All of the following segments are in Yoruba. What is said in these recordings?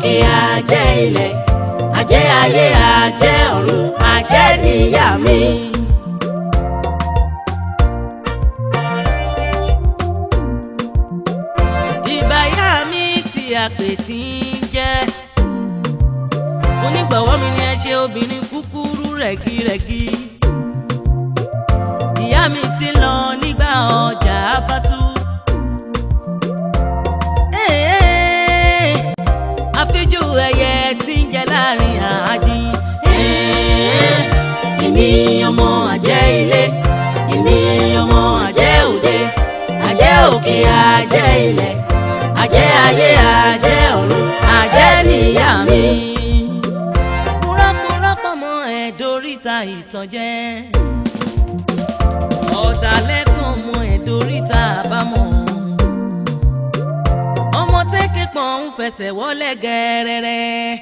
òkè àjẹ́ ilẹ̀ àjẹ́ ayé àjẹ́ ọ̀run àjẹ́ níyà mi. ìbáyà mi tí àpè tí ń jẹ́ onígbọ̀wọ́ mi ni ẹ ṣe obìnrin kúkúrú rẹ̀gírẹ̀gí. ìyá mi ti lọ nígbà ọjà bá tú. àfijù ẹyẹ tí ń jẹ láàrin àájí. èmi ọmọ àjẹ́ ilé èmi ọmọ àjẹ́ òde àjẹ́ òkè àjẹ́ ilẹ̀ àjẹ́ ayé àjẹ́ ọ̀run àjẹ́ níyà mi. kúrọ́kúrọ́pọ̀ mọ́ ẹ̀dóríta ìtànjẹ ọ̀dàlẹ́gbọ̀n mọ́ ẹ̀dóríta àbámọ̀. ọmọ tẹ́kẹ̀ pọ̀n ń fẹsẹ̀ wọlé gẹ́rẹ́rẹ́.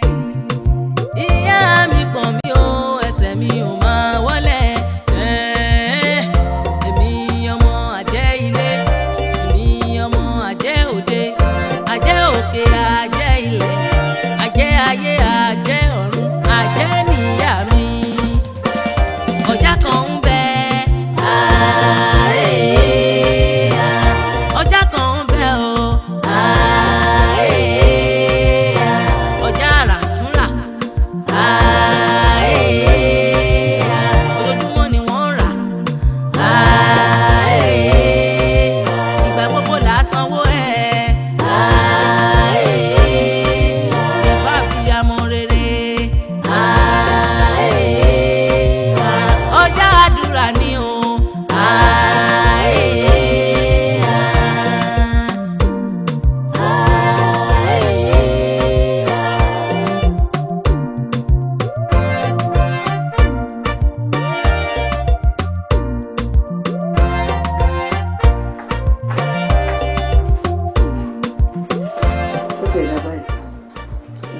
ìyá mi pọ̀n mi ó ẹsẹ̀ mi ò máa wọlé. èmi ọmọ àjẹ́ ilé èmi ọmọ àjẹ́ òde àjẹ́ òkè àjẹ́ ilẹ̀ àjẹ́ ayé àjẹ́ ọ̀run àjẹ́ níyà mi. ọjà kan ń bẹ ọjà kan ń bẹ o ọjà àràtúnrà ojoojúmọ́ ni wọ́n rà ìgbà gbogbo là á sanwó ẹ̀ ìjọba àbíyamọ rere ọjà àdúrà ni o.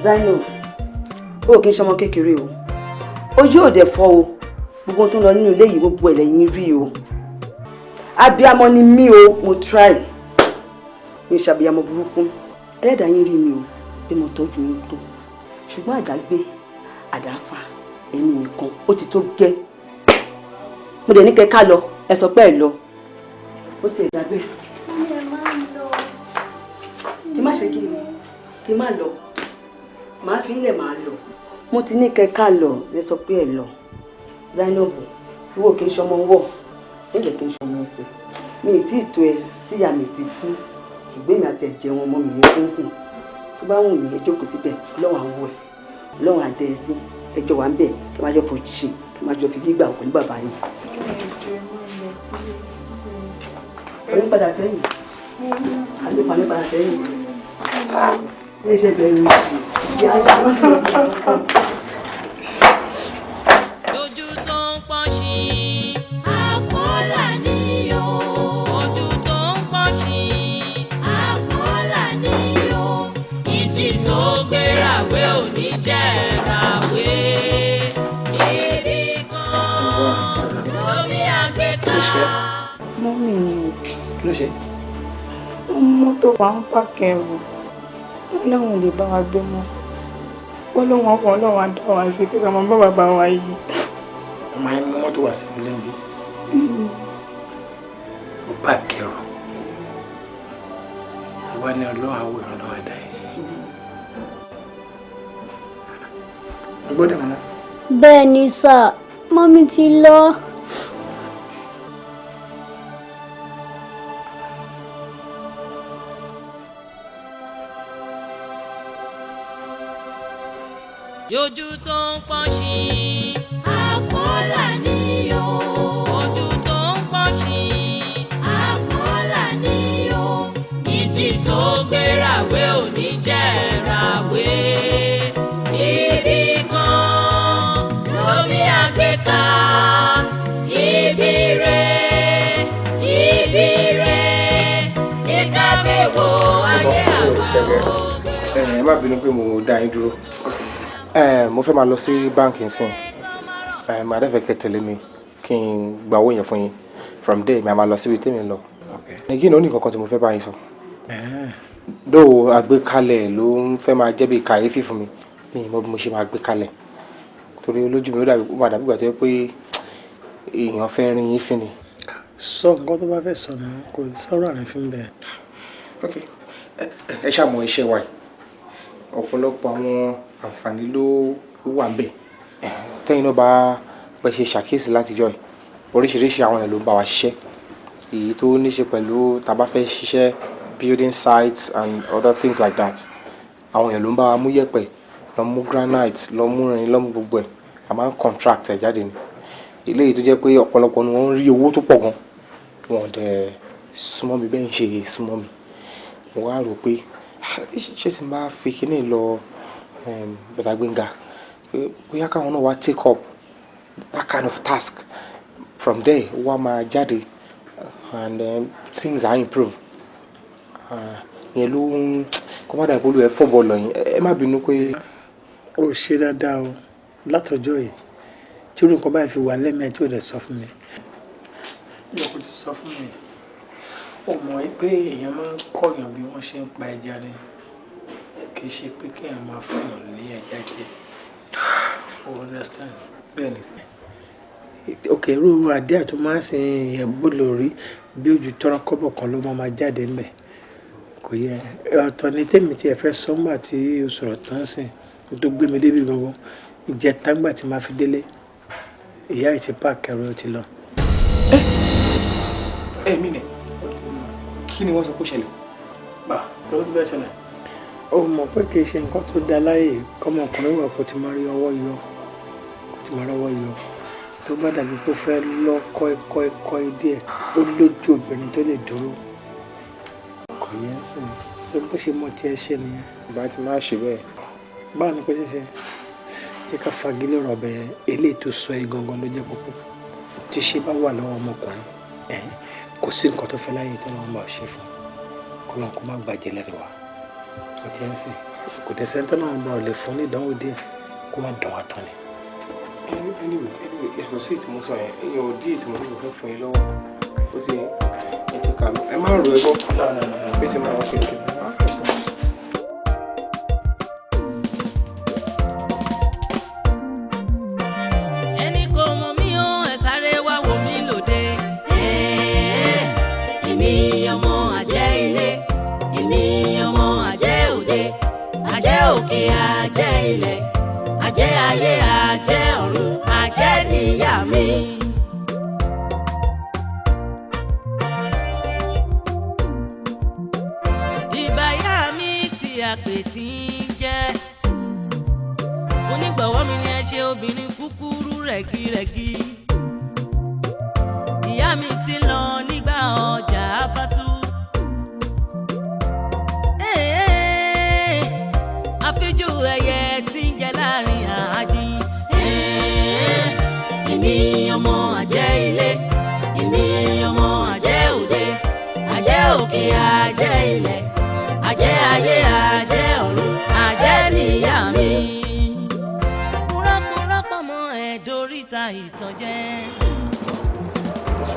Zainab ó kì í ṣọmọ kékeré o ojú òde fọ́ o gbogbo tó ń lọ nínú ilé yìí gbogbo ẹ̀ lẹ́yìn rí o abiyamọ ni mí o mo try ní ìṣàbíyamọ burúkú ẹlẹ́dàá yín rí mi o pé mo tọ́jú yín tó ṣùgbọ́n àdágbé àdáfà ẹ̀mí nìkan ó ti tó gẹ́ mo dẹ̀ ní kẹ́ ká lọ ẹ sọ pé ẹ lọ ó ti ẹ̀dá bẹ́ẹ̀ kí má ṣe kí ni kí má lọ màá fi ilẹ̀ máa lọ mo ti ní kẹ́ ká lọ ẹ sọ pé ẹ lọ Zainab ìwọ kì í ṣọmọ wọ̀ ẹ̀jẹ̀ kì í ṣọmọ ẹsẹ̀ mi ì tí ì tó ẹ tíyà mi ti fún ṣùgbọ́n èmi àti ẹ̀jẹ̀ wọn mọ́ mi ní fún sìn tó bá wù mí ẹ jókòó síbẹ̀ lọ́wọ́ àwọn ẹ̀ lọ́wọ́ àdẹ ẹ sí ẹjọ́ wa ń bẹ̀ kí wọ́n máa jọ fojú ṣe kí wọ́n máa jọ fi gbígbà pẹ̀lú bàbá yìí. ọ̀rẹ́ padà sẹ́yìn àlùfáà ní padà sẹ́yìn ilé iṣẹ́ bẹ̀rù ìṣe ìṣe àṣà ojú tó ń pọ́n sí àkọ́là ni o. ojú tó ń pọ́n sí àkọ́là ni o. ìjì tó gbérawé ò ní jẹ́ rawé. ibi kan lómi àgbéká. mọ́mì ni kí ló ṣe? mọ́tò wa ń pàkẹ́rù wọn láwọn ò lè bá wa gbé mọ́ wọ́n lóun ọkọ̀ ọlọ́run á dá wa sí pé ká máa bá bàbá wa yìí. ọmọ yẹn mú mọ́tò wá sí ilé ń bí ó bá kẹrù ìwà ni ọlọ́run àwọ̀ ìrànlọ́wọ́ àdá yẹn sí. gbọ́dọ̀ mọ́. bẹ́ẹ̀ ni sà mọ́mí ti lọ. ojú tó ń pọ́n sí àkọ́là ni o. ojú tó ń pọ́n sí àkọ́là ni o. ìjì tó gbérawé ò ní jẹ́ rawé. ibi kan lómi àgbéká. ibi rẹ̀ ìka mi wo ayé àwa o. ẹ má bínú pé mo dá yín dúró. Mo fẹ́ máa lọ sí báńkì nsìn màá dẹ́fẹ̀ kẹ́ tẹ̀lé mi kí n gba owó yẹn fún yín from there màá máa lọ síbi tèmi lọ. ní kí ni ó ní kankan tí mo fẹ́ bá yín sọ. dóò àgbékalẹ̀ ló ń fẹ́ máa jẹ́ bí kàyéfì fún mi mi mọ bí mo ṣe máa gbé kalẹ̀ torí olójú mi ó dàbí ìgbà tó yẹ pé èèyàn fẹ́ rin yín fín ni. sọ nǹkan tó bá fẹ́ sọ náà kò sọ̀rọ̀ àrùn fún bẹ́ẹ̀. ok ẹ ṣàmọ̀ iṣẹ́ wa yìí ọ̀pọ̀lọpọ̀ àwọn àǹfààní ló wà ń bẹ̀ tẹ́yìn náà bá pẹ́ ṣe ṣàkíyèsí látijọ́ yìí oríṣiríṣi àwọn èèyàn ló ń bá wa ṣiṣẹ́ èyí tó ní ṣe pẹ̀lú tá bá fẹ́ ṣiṣẹ́ building sites and other things like that àwọn èèyàn ló ń bá wa mú yẹ̀pẹ̀ lọ mú granite lọ mú irin lọ mú gbogbo ẹ̀ a máa ń contract ẹ̀ jáde ni eléyìí tó jẹ́ pé ọ̀pọ̀lọpọ̀ ni wọ́n ń rí owó tó pọ̀ gan wọn dẹ̀ súnmọ́ mi bẹ́ẹ̀ ń ṣe súnmọ́ mi mo wá rò pé ṣé tí n bá fi kíní lọ Bọ̀dá Gbénga bóyá káwọn náà wá take up that kind of task from there wá máa jáde and things are improve yẹn ló ń kó má dà ìpolú ẹ fọ́bọ̀ lọ yín ẹ má bínú pé. ó ṣe dáadáa o látọjọ́ yìí tí orúkọ báyìí fi wà lẹ́mìí tí ò dẹ̀ sọ fún mi. bí ọkọ ti sọ fún mi ó mọ̀ pé èèyàn máa ń kọ̀yàn bí wọ́n ṣe ń pa ẹja ni kì í ṣe pé kéèyàn máa fọyàn lé ẹja jẹ o understand. bẹ́ẹ̀ni. òkè irú adé àti máa ń sin ẹ̀bù lórí bí ojú tọrọ kọ́bọ̀ kan ló máa jáde ńbẹ̀ kò yẹ ọ̀tọ̀ ní tèmi tí ẹ fẹ́ sọ́ngbà tí o sọ̀rọ̀ tán sìn tó gbé mi débi gangan ìjẹta tí máa fi délé ìyá ẹ̀ ti páàkì ẹ̀rọ ti lọ. mi nẹ kí ni wọ́n sọ kó ṣẹlẹ̀. bá ló ń bẹ́ ṣẹlẹ̀. ó mọ̀ pé kì í ṣe nǹkan tó da láyè kọ́mọkùnrin wà kó ti máa rí ọwọ́ yọ tó bá dàbí pé ó fẹ́ lọ kọ́ díẹ̀ ó lójú obìnrin tó lè dúró kò yẹn sìn so bó ṣe mọ tí ẹ ṣe nìyẹn. bá ti máa ṣe bẹ́ẹ̀. báwo ni kò ṣe ṣe jẹ́ ká fagilé rọ̀bẹ̀ yẹn eléyìí tó sọ ẹ́ gangan ló jẹ́ kókó tí ṣe bá wà lọ́wọ́ ọmọkùnrin kò sí nǹkan tó fẹ́ láyé tó lọ́wọ́ máa ṣe fún kó lọ́n kó má gbàjẹ́ lẹ́nu wa kò tí ń sìn kò dé sẹ́ńtẹ́ náà bá lè fún ní ìdánwò díẹ̀ kó má dán wa tán ni. anyway yàtọ̀ sí ìtìmọ̀ sọ yẹn èèyàn ò dí ìtìmọ̀ tó fẹ́ fún yín lọ́wọ́ ó ti ẹ jẹ́ ká lọ ẹ má rò ẹ gbọ́ bí ṣe máa wọ́n kékeré.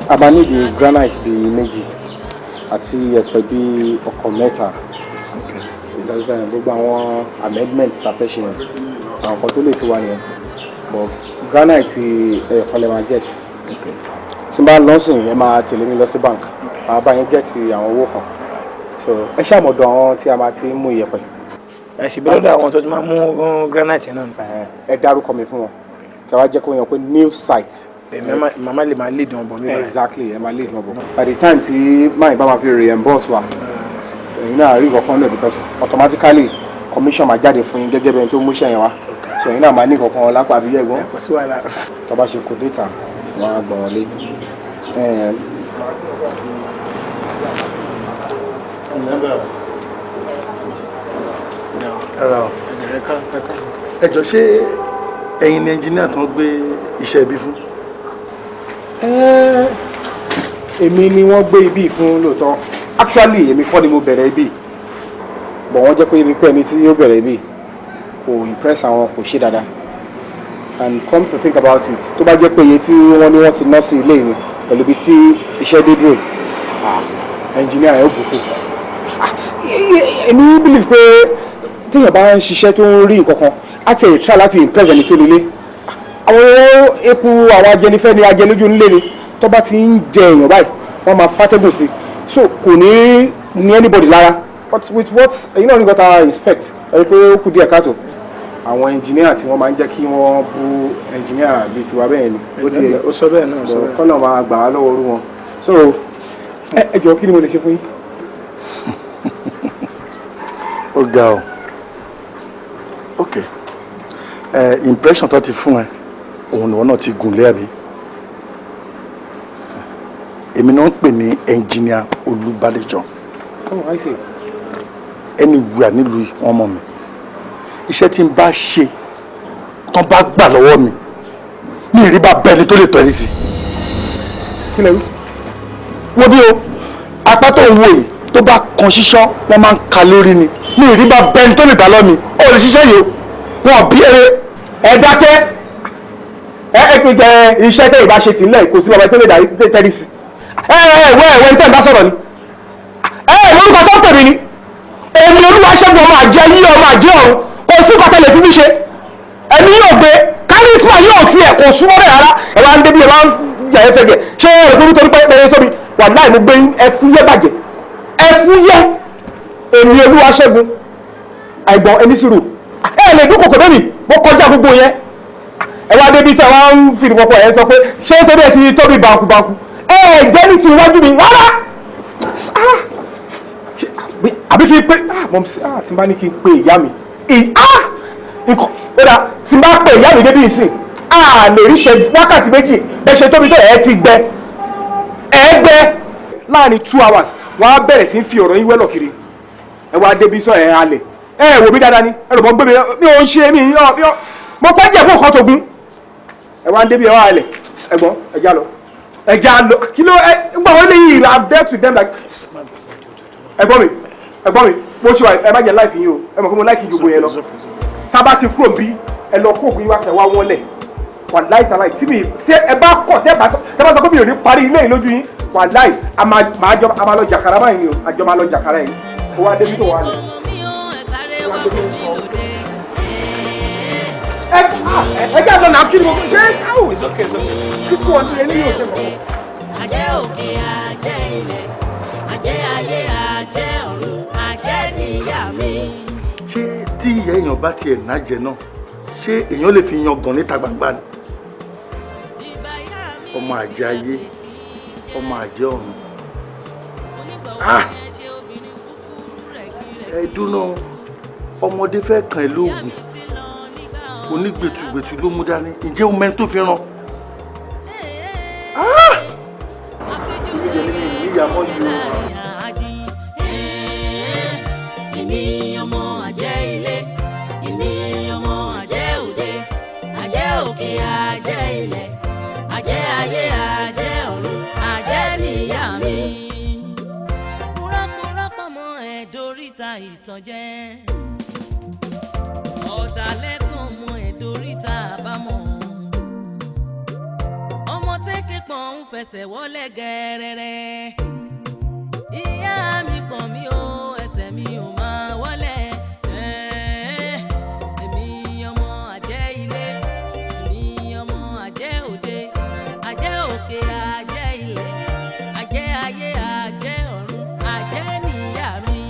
a máa nídìí granite bíi méjì àti ẹ̀pẹ̀ bíi ọkọ̀ mẹ́ta gbogbo àwọn amendments ta fẹ́ ṣe yẹn àwọn kan tó lè tó wà nìyẹn but granite ẹ̀ẹ̀kan lè máa get tí n bá lọ́sìn ẹ máa tẹ̀lé mi lọ sí bank àwọn bá yẹn get àwọn owó kan so ẹ ṣàmọ̀dọ̀ àwọn tí a máa ti mú iyẹ̀pẹ̀. ẹ ṣì bí lọ́dọ̀ àwọn tó ti máa mú granite náà. ẹ dárúkọ mi fún wọn kí wàá jẹ́ kó yàn pé new site. màmá lè máa lead wọn bọ̀ mí báyìí. exactly ẹ máa lead wọn bọ̀. by the time tí máyì bá máa fi reimburse wa ẹ̀yin náà rí kankan náà because automatically commission máa jáde fún yín gẹ́gẹ́ bí ẹni tó mú iṣẹ́ yẹn wá so ẹ̀yin náà máa ní kankan lápá àbí yẹ̀gbọ́n. kò sí wàhálà. tó bá ṣe kò déta wọn á gbọ̀n wọlé. ẹ jọ ṣé ẹ̀yin ni ẹnjìníà tó ń gbé iṣẹ́ ibi fún. èmi ni wọ́n gbé ibi fún lóòótọ́ actually èmi kọ́ ni mo bẹ̀rẹ̀ ibi bọ̀ wọ́n jẹ́ pé ibi pé ẹni tí ó bẹ̀rẹ̀ ibi kò impress àwọn kò ṣe dáadáa and come to think about it tó bá jẹ́ pé iye tí wọ́n ní wọ́n ti ná sí ilé yìí pẹ̀lú ibi tí iṣẹ́ dé dúró ẹnjìníà ẹ̀ ó bùkún èmi believe pé téèyàn bá ń ṣiṣẹ́ tó ń rí nǹkan kan á ti ẹ̀ try láti impress ẹni tó lélẹ̀ àwọn eku àwọn ajẹnifẹ́ ni ajẹlójú nílé ni tó bá ti ń jẹ èèyàn báyìí wọ́n máa fàtẹ́gùn sí so kò ní anybody lára but with what you know what I expect ẹ rí pé ó kù díẹ̀ káàtó àwọn engineer tí wọ́n máa ń jẹ́ kí wọ́n bú engineer bíi tiwa bẹ́ẹ̀ ni ó sọ bẹ́ẹ̀ náà sọ bẹ́ẹ̀ kọ́nà máa gbà á lọ́wọ́ orú wọn so ẹ jọ̀ọ́ kí ni mo lè ṣe fún yín. ó ga ọ ok impression tó ti fún ẹ òun ni wọn náà ti gùn lé àbí èmi náà ń pè ní engineer Olúbádéjọ ẹni wíwà nílùú wọn mọ̀ mi iṣẹ́ tí n bá ṣe tán bá gbà lọ́wọ́ mi ní ìrí bá bẹ́ẹ̀ ni tó lè tọ́ ẹni sí. kí lẹ wí. wo bí o apá tó ń wo yìí tó bá kan ṣíṣọ́ wọ́n máa ń ka lórí ni ní ìrí bá bẹ́ẹ̀ ni tó lè gbà lọ́ mi ó lè ṣiṣẹ́ yìí o wọn bí ẹ dákẹ́ ẹ pé jẹ iṣẹ́ tẹ́ ìbá ṣe tì nílẹ̀ kò sí ọba tó lè darí tẹ́rí sí wẹ́ẹ̀ ní tẹ́ ń bá sọ̀rọ̀ ni lórúkọ tó ń pè mí ni èmi Olúwaṣẹ́gun ọmọ àjẹ yí ọmọ àjẹ ọ̀run kò sí nǹkan tẹ́lẹ̀ fi mí ṣe ẹ̀mí yóò gbé kárísímà yóò tiẹ̀ kò súnmọ́ bẹ́ẹ̀ rárá ẹ wá ń débi ẹ wá ń yà ẹ fẹ́gẹ̀ ṣé ẹ rẹ̀ nítorí pé tóbi wà láì mo gbé ẹfúyẹ́ bàjẹ́ ẹfúyẹ́ èmi Olúwaṣẹ́gun àìgbọ́n ẹni sùúrù ẹ lè dúnkòkò lónìí mo kọjá gbogbo yẹn ẹ wá débi tí ẹ wá ń fi ìdìbò pọ̀ ẹ sọ pé ṣé torí ẹ ti tóbi bàǹkùbàǹkù ẹ jẹ́ ní ti iwájú mi rárá àbí kí n pé tí n bá ní kí n pe ìyá mi nǹkan kódà tí n bá pe ìyá mi débi ìsìn lè rí ṣe wákàtí méjì bẹ́ẹ̀ ṣe tóbi tó ẹ ti gbẹ láàrin 2 hours wọ́n á bẹ̀rẹ̀ sí fi ọ̀rọ̀ yín wẹ́lọ̀ kiri ẹ wá débi sọ ẹ̀ halẹ̀ ẹ wò mí dáadáa ni ẹ rò mọ́ gbé mi ò ń ṣe mí mo pẹ́ jẹ́ fún nǹkan tó gún ẹ wá débi ẹ wá halẹ̀ ẹ̀gbọ́n ẹja lọ kí ló ẹ gbọ́ wọ́n lè yí ìlà death to them like ẹ̀gbọ́n mi mo ṣe wà ẹ má jẹ́ láìfi yín o ẹ mọ̀ pé mo láìkì gbogbo yẹn lọ tá a bá ti kúrò bí ẹ lọ kó ògùn yín wá kẹ wá wọ́n lẹ̀ wà láì tàláì tí mi ẹ bá kọ̀ tẹ́ bá sọ pé mi ò ní parí ilé yìí lójú yín wà láì a máa lọ jàkàrà báyìí ni o àjọ máa lọ jàkàrà yìí ó wá débi tó wà lẹ̀. ẹ jẹ́ àlọ́ náà kí ni mo ṣe é ṣáwó ìsókè kí sùn ọdún yẹn ní yóò ṣe mọ̀. Àjẹ́ òkè àjẹ́ ilẹ̀ àjẹ́ ayé àjẹ́ ọ̀run AJENIYAMI. ṣé tí ìyá èèyàn bá tiẹ̀ nájẹ náà ṣé èèyàn lè fi yan gan níta gbangba ni ọmọ àjẹ́ ayé ọmọ àjẹ́ ọ̀run ẹ̀dúná ọmọdé fẹ́ kàn ẹ́ lóògùn onígbètùgbètù ló mú dání ǹjẹ́ o mẹ́ni tó fi ràn ìyàmọ́ yìí o. Èmi ọmọ àjẹ́ ilé, èmi ọmọ àjẹ́ òde, àjẹ́ òkè àjẹ́ ilẹ̀, àjẹ́ ayé àjẹ́ ọ̀run AJENIYAMI. Kúrọ́kúrọ́pọ̀ mọ́ ẹ̀dóríta ìtànjẹ, ọ̀dàlẹ̀ kan mọ́ ẹ̀dóríta àbámọ̀, ọmọ tẹ́kẹ̀ pọ̀n ń fẹsẹ̀ wọlé gẹ́rẹ́rẹ́. Ìyá mi pọ̀n mi o, ẹsẹ̀ mi ò máa wọlé. Èmi ọmọ àjẹ́ ilé, èmi ọmọ àjẹ́ òde, àjẹ́ òkè àjẹ́ ilẹ̀, àjẹ́ ayé àjẹ́ ọ̀run AJENIYAMI.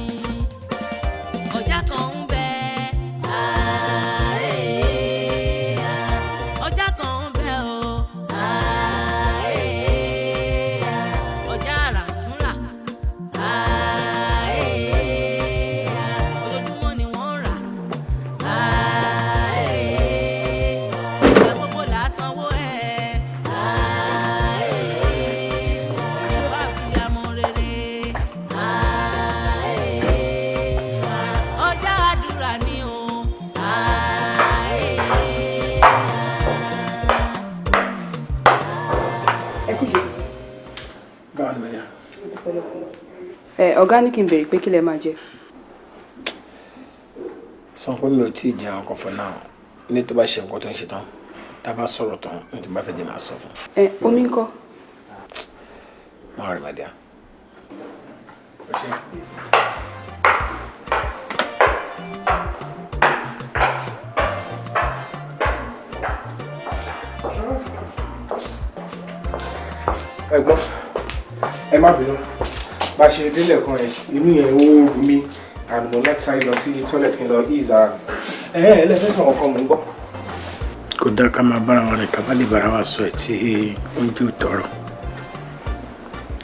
Ọjà kan ń bẹ ọjà kan ń bẹ o ọjà àràtúnrà ojoojúmọ́ ni wọ́n rà ìgbà gbogbo là á sanwó ẹ̀ ìjọba àfihàn rere ọjà àdúrà ni o. ẹ kú jòkó sí. báwo ni Maria. ọ̀gá ní kí n bèrè pé kí lẹ máa jẹ. sọ pé mi ò tí ì jẹun kan for now ní tó bá ṣe nǹkan tó ń ṣe tán tá a bá sọ̀rọ̀ tán ní tí bá fẹ́ jẹ máa sọ fún. omi ńkọ́. máa rí Maria. Ẹ̀gbọ́n, ẹ má bínú. Bá ṣe délẹ̀ kan ẹ̀, inú yẹn ó rú mi. Àmọ́ láti sáré lọ sí toilet kí n lọ ease ara mi. Ẹlẹ́fẹ́ sọ̀rọ̀ kan mò ń gbọ́. Kò dá ká máa bára wa rìn ká bá lè bára wa sọ ẹ̀ tí oúnjẹ ò tọrọ.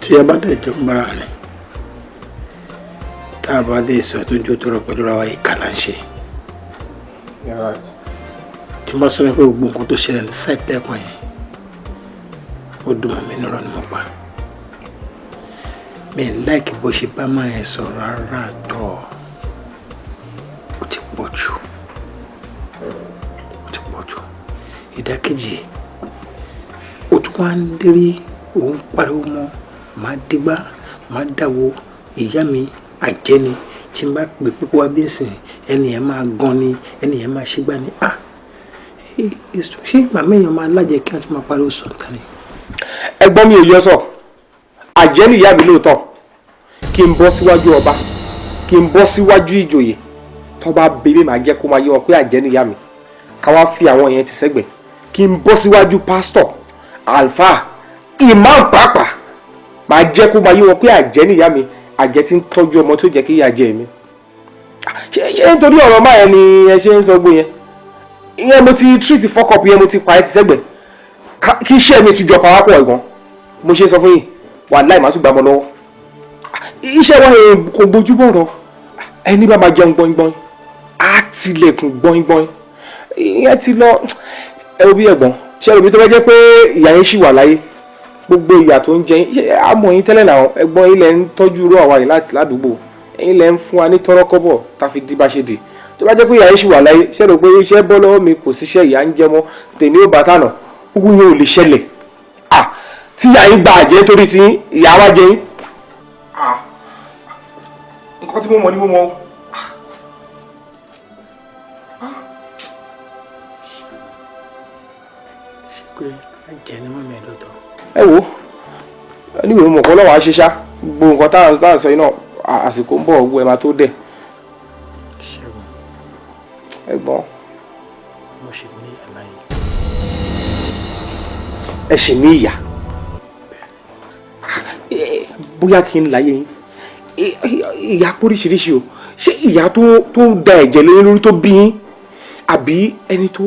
Tí a bá dẹ̀ jọ ń bára rìn, tá a bá lè sọ tó ń jó tọrọ pẹ̀lú ra wa ìkà là ń ṣe. Tí mo sọ pé gbogbo nǹkan tó ṣẹlẹ̀ ní sáìtì ẹ̀kọ́ yẹn, ó dùn mọ́ mi nírọ̀ ni mo pa. Mi ò láìkí bó ṣe bá máa ẹ̀ sọ̀rọ̀ rárá tọ̀. Ó ti pọ̀ jù. Ó ti pọ̀ jù. Ìdákejì, ó tún wá ń lérí òun pariwo mọ́, máa dégbá, máa dáwọ́ ìyá mi àjẹni tí n bá pè pé kó wá bí nsìn ẹni yẹn máa gan ni, ẹni yẹn máa ṣígbá ni. Ṣé màmá èèyàn máa lájẹ kí wọ́n tún máa pariwo sọ̀tàn ni? Ẹ̀gbọ́n mi ò yọ sọ. Àjẹ́ ni ìyá mi lóòótọ́. Kí n bọ́ síwájú ọba, kí n bọ́ síwájú ìjòyè. Tó bá bèbè máa jẹ́ kó máa yé wọn pé àjẹ́ ni ìyá mi. Ká wá fi àwọn yẹn ti sẹ́gbẹ̀ẹ́. Kí n bọ́ síwájú pásítọ̀, àlùfáà, ìmáàmù pàápàá. Máa jẹ́ kó máa yé wọn pé àjẹ́ ni ìyá mi. Àjẹ́ tí ń tọ́jú ọmọ tó jẹ́ kí ìyá jẹ mi. Ṣé nítorí ọ̀rọ̀ máa yẹn ni ẹ ṣe ń sọ gbó yẹn? Ìyẹn mo ti treat fọ́kọ̀pù yẹn mo ti pa ẹ́ ti sẹ́gbẹ̀ẹ́. Kí iṣẹ́ mi tún jọ pàápàá ẹ̀gbọ́n. Mo ṣe sọ fún yín, wàláhì má tún gbà mọ́ lọ́wọ́. Iṣẹ́ wa yẹn kò bójú bọ̀rọ̀. Ẹni bá máa jẹun gbọ́ngbọ́n, á tilẹ̀kùn gbọ́ngbọ́n. Ìyẹn ti lọ ẹ̀rọ bí ẹ̀gbọ́n. Ṣé ẹ̀rọ bí tó bá jẹ́ pé ìyá yín ṣì wà láyé? Gbogbo ìyà tó ń jẹ yín, àmọ́ yín tẹ́lẹ̀ náà ẹ̀gbọ́n yín lẹ̀ ń tọ́jú irú àwa yìí ládùúgbò. Ẹ̀yin lẹ̀ ń fún wa ní tọ́rọ́kọ́bọ̀ tá fi di bá ṣe dì. Tó bá jẹ́ pé ìyá yín ṣì wà láyé, ṣé ẹ̀rọ pé iṣẹ́ bọ́ lọ́wọ́ mi kò síṣẹ́ ìyá ń jẹ mọ́, tèmi ò bá tànà. Ogun yẹn ò lè ṣẹlẹ̀. Tí ìyá yín gba àjẹ́ torí tí ìyá wa jẹ yín. Nǹkan tí mo mọ̀ ni mo mọ̀. Ṣé pé àjẹ́ ni mọ́ mi lọ́tọ̀? Ẹ wo, ẹni ìwé mọ̀ kọ́ lọ́wọ́ àṣeṣá. Gbogbo nǹkan tá à ń sọ yìí náà, àsìkò ń bọ̀ owó ẹ̀ máa tó dẹ̀. Ṣẹ́gun. Ẹ̀gbọ́n. Mo ṣì ní àlàyé. Ẹ ṣì ní ìyá. Bóyá kí n láyé yín. Ìyá póríṣiríṣi o. Ṣé ìyá tó da ẹ̀jẹ̀ lé lórí tó bí yín? Àbí ẹni tó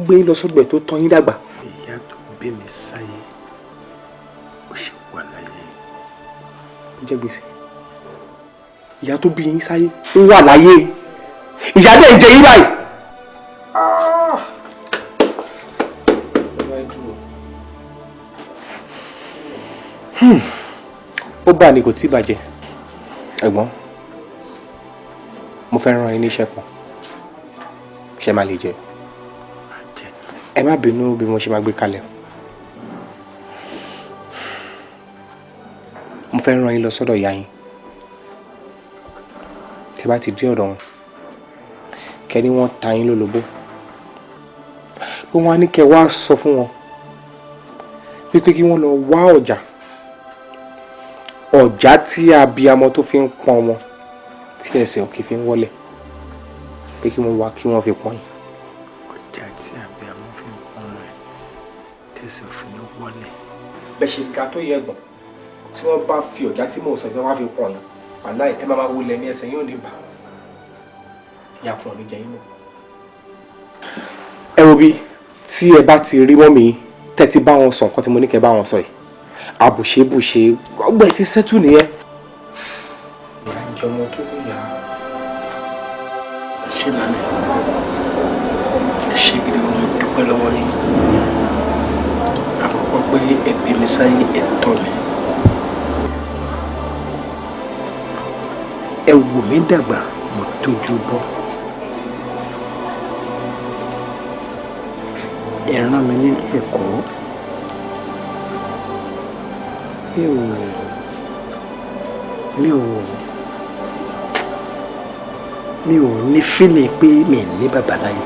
gbé yín lọ sọ́gbẹ̀ tó tọ́ yín dàgbà? Ìyá tó bí mi sáyé, ó ṣì wà láyé. Ó jẹ́ gbèsè. Ìyá tó bí yín sáyé, ó wà láyé. Ìyá dẹ̀ ń jẹ yín báyìí. Ó bá ní kò tí bàjẹ́. Ẹ̀gbọ́n, mo fẹ́ rán yín níṣẹ́ kan. Ṣé máa lè jẹ? Ẹ má bínú bí mo ṣe máa gbé kalẹ̀. Mo fẹ́ rán yín lọ sọ́dọ̀ ìyá yín. Tí bá ti dé ọ̀dọ̀ wọn, kẹ́ ní wọ́n ta yín lólobó. Pé wọ́n á ní kẹ́ wá sọ fún wọn wípé kí wọ́n lọ wá ọ̀jà. Ọ̀já tí abiyamọ tó fi ń pọn ọmọ tí ẹsẹ̀ òkè fi ń wọlẹ̀. Pé kí wọ́n wá kí wọ́n fi pọn yín. Ọ̀já tí abiyamọ fi ń pọn ọmọ ẹ̀ tẹ̀sẹ̀ òfin ní wọlẹ̀. Bẹ́ẹ̀ ṣe ga tó yẹ ẹ̀gbọ́n tí wọ́n bá fi ọ̀já tí mò ń sọ ìgbà wá fi pọn yín. Wàláhì ẹ máa wọlé ní ẹsẹ̀ yóò ní bà. Ìyá kan ní jẹ yín mọ́. Ẹ wo bí tí ẹ bá ti rí mọ́mì tẹ́tí bá wọn sọ nǹkan tí mo ní kẹ́ bá wọn sọ yìí. Àbùṣebùṣe ọgbẹ́ ti sẹ́tù nìyẹn. Ìyá ń jẹ ọmọ tó ní ìyá. Ṣé lálẹ́? Ẹ ṣe gidi wọn mo dúpẹ́ lọ́wọ́ yín. Àkọ́kọ́ pé ẹbí mi sáyé ẹ̀tọ́ mi. Ẹ wò mí dàgbà mo tójú bọ́. Ẹ rán mi nílé ẹ̀kọ́. Mi ò ní fílẹ̀ pé mi ní bàbá láyé.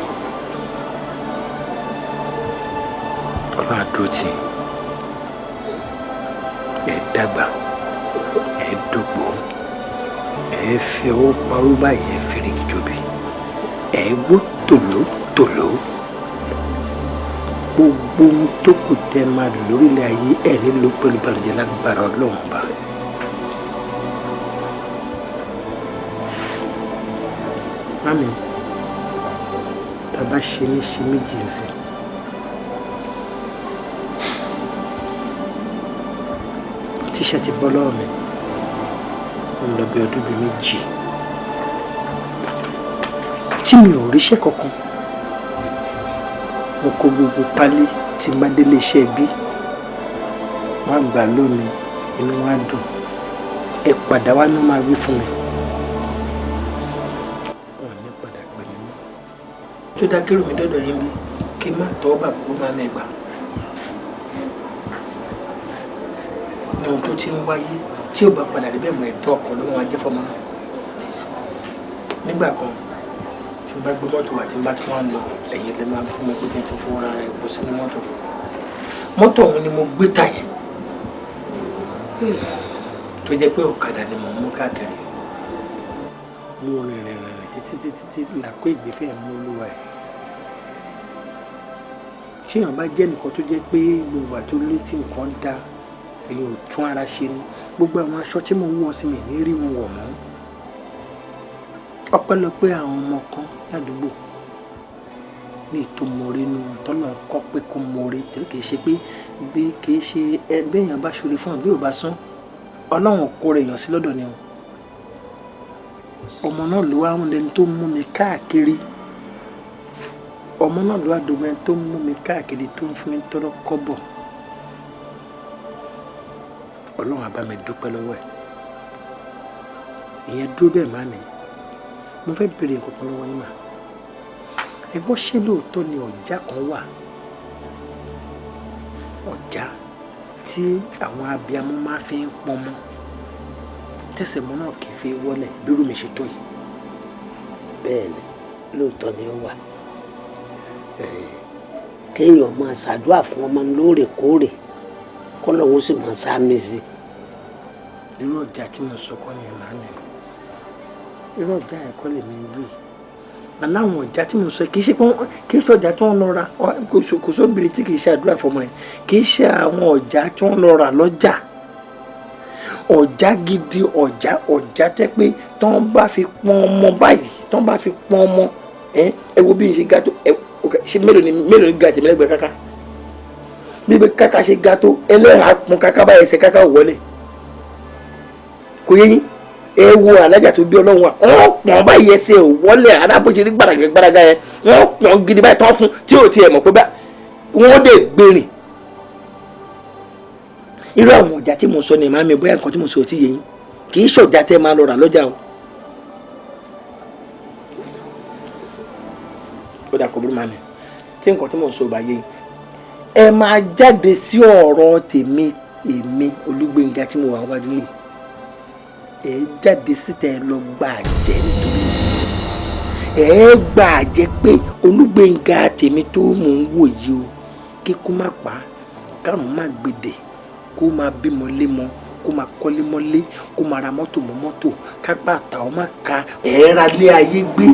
Ọlọ́run á dúró tì. Ẹ dàgbà, ẹ dògbò, ẹ fi ọwọ́ parọ́ báyìí ẹ fèrè kíjọbi. ẹ̀ wó tòlótòló gbogbo ohun tó kù tẹ́ máa lò lórílẹ̀ ayé ẹ̀ nílò pẹ̀lú ìbànújẹ́ lágbára Ọlọ́run bá. Mami, tá a bá ṣe ní ṣe méjì ń sìn. Tíṣà ti bọ́ lọ́wọ́ mi, mo ń lọ bí ọdún bíi méjì tí mi ò ríṣẹ́ kankan. Mo kó gbogbo pálí tí n bá délé iṣẹ́ bí wọ́n á gbà lónìí, inú wọn á dùn. Ẹ padà wá ní máa wí fún mi. Wọ́n ní padà pè mí mọ́. Tó dá kérò mi dọ́dọ̀ yín bí kí n má tọ́ bàbá kó máa mẹ́gbà. Ní ohun tó ti ń wáyé tí ò bá padà débẹ̀ mọ́ ẹ̀dọ́ ọkọ̀ ló máa jẹ́ fọmọ náà. Nígbà kan tí n bá gbé mọ́tò wá tí n bá tún wá lọ ẹ̀yìn lè máa fún mi pé kí n tún fowó ra epo sínú mọ́tò. Mọ́tò ọ̀hún ni mo gbé tà yẹn tó jẹ́ pé ọ̀kadà ni mò ń mú káàkiri. Mo rìn títí làkó ìgbéfẹ́ mú olúwa ẹ̀. Tí èèyàn bá jẹ́ nìkan tó jẹ́ pé gbogbo àti létí nǹkan dá èèyàn ò tún ara ṣe ni gbogbo àwọn aṣọ tí mo ń wọ̀ sí mi ní rí wọn wọ̀ mọ́. Ọpẹ́lọpẹ́ àwọn ọmọ kan ládùúgbò ní ètò mọ̀ọ́rẹ́ inú tọ́lọ̀ kọ́ pé kó mọ̀ọ́rẹ́ torí kìí ṣe pé bí kìí ṣe ẹgbẹ́ èèyàn bá ṣoore fún àbí ò bá sán Ọlọ́run kó rẹ̀ yàn sí lọ́dọ̀ ni o. Ọmọ náà ló wá ń lẹni tó mú mi káàkiri. Ọmọ náà ló wá dògbò ẹni tó mú mi káàkiri tó ń fún mi tọ́rọ́ kọ́bọ̀. Ọlọ́run á bá mi dúpẹ́ lọ́wọ́ ẹ̀. Ìyẹn dúró bẹ́ẹ̀ má mi. Mo fẹ́ bèrè nǹkan kan lọ́wọ́ yín mà. Ẹ gbọ́ ṣé lóòótọ́ ni ọ̀já kan wà? Ọ̀já tí àwọn abiyamọ máa fi ń pọnmọ tẹ̀sẹ̀ mọ́ náà kì í fi wọlé bírú mi ṣe tó yìí. Bẹ́ẹ̀ni, lóòótọ́ ni ó wà. Kéèyàn máa ṣàdúrà fún ọmọ lóòrèkóòrè kọ́ lọ́wọ́ sì máa sáàmì sí. Irú ọ̀já tí mo sọ kọ́ ni ẹ̀ máa ń rìn. Irú ọ̀já ẹ̀kọ́ lè mi wí. Aláwọn ọ̀já tí mo sọ kì í ṣe ọ̀já tí wọ́n lọ ra kò sóbìrì tí kì í ṣe àdúrà fọmọ ẹ̀ kì í ṣe àwọn ọ̀já tí wọ́n lọ rà lọ́jà. Ọ̀já gidi ọ̀já tẹ́ pé tí wọ́n bá fi pọ́n ọmọ báyìí tí wọ́n bá fi pọ́n ọmọ ẹ wo bí n ṣe ga tó ṣe mélòó ni ga tèmi lẹ́gbẹ̀ẹ́ káká bí káká ṣe ga tó ẹlẹ́hàá pọn káká báyìí ẹsẹ̀ káká ò wọlé kò yé yín. Ẹ wo alájà tó bí Ọlọ́run wa wọ́n pọ̀n báyìí ẹsẹ̀ ò wọlé adábòjì rí gbàràgà yẹn wọ́n pọ̀n gidi báyìí tán fún tí ò tiẹ̀ mọ̀ pé bá wọ́n dé gbèrìn. Irú àwọn ọjà tí mo sọ ni màmí bóyá nǹkan tí mo sọ ò tí yé yín kì í ṣọ̀jà tẹ́ máa lọ rà lọ́jà o. Ó dà kó burú màmí tí nǹkan tí mo sọ bá yé yín ẹ máa jáde sí ọ̀rọ̀ tèmi èmi Olúgbénga tí mo wà wájú yìí. Ẹ jáde síta ẹ lọ gba àjẹ́ nítorí ẹ gba àjẹ́ pé Olúgbénga tèmi tó mò ń wò yìí o kíkú má pa kárùn má gbèdè kó máa bímọ lémọ kó máa kọ́lé mọ́lé kó máa ra mọ́tò mọ́ mọ́tò kápá àtàwọn má ka ẹ ra lé ayé gbé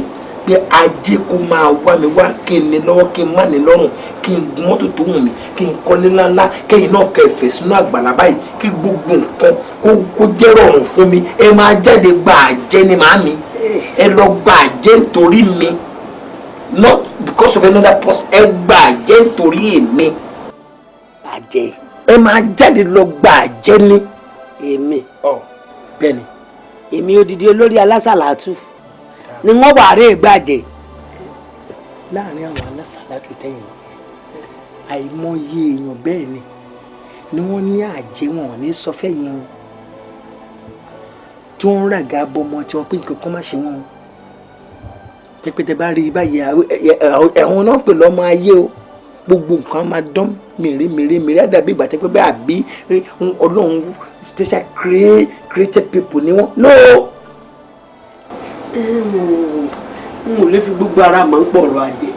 pé ajé kó máa wá mi wá kí n ní lọ́wọ́ kí n má ní lọ́rùn kí n gun mọ́tò tó wù mí kí n kọ́lé ńláńlá kẹ́yìn náà kẹfẹ́ sínú àgbàlá báyìí kí gbogbo nǹkan kó jẹ́ rọrùn fún mi ẹ máa jáde gba àjẹ́ ni màámi ẹ lọ gba àjẹ́ nítorí mi not because of another person ẹ gba àjẹ́ nítorí èmi. Àjẹ́. Ẹ máa jáde lọ gba àjẹ́ ni. Èmi. Bẹ́ẹ̀ ni. Èmi odidi olórí alásàlátù ni wọ́n wà rí ìgbàjẹ́. Láàárín àwọn alásàlátù tẹ̀yìn àìmọye èèyàn bẹ́ẹ̀ ni wọ́n ní àjẹ́ wọn ò ní sọ fẹ́yìn wọn tí wọ́n ń ràgà bọmọ tí wọ́n pín nǹkan kan má ṣe wọn. Tẹpẹtẹ bá rí báyìí ẹ̀wọ̀n náà pè lọ́mọ ayé o gbogbo nǹkan máa dán mèremère àdàbí ìgbà tẹ́pẹ́ bẹ́ẹ̀ àbí Ọlọ́run special created people ni wọ́n. No. N ò lè fi gbogbo ara mọ̀ ń pọ̀rọ̀ àjẹ́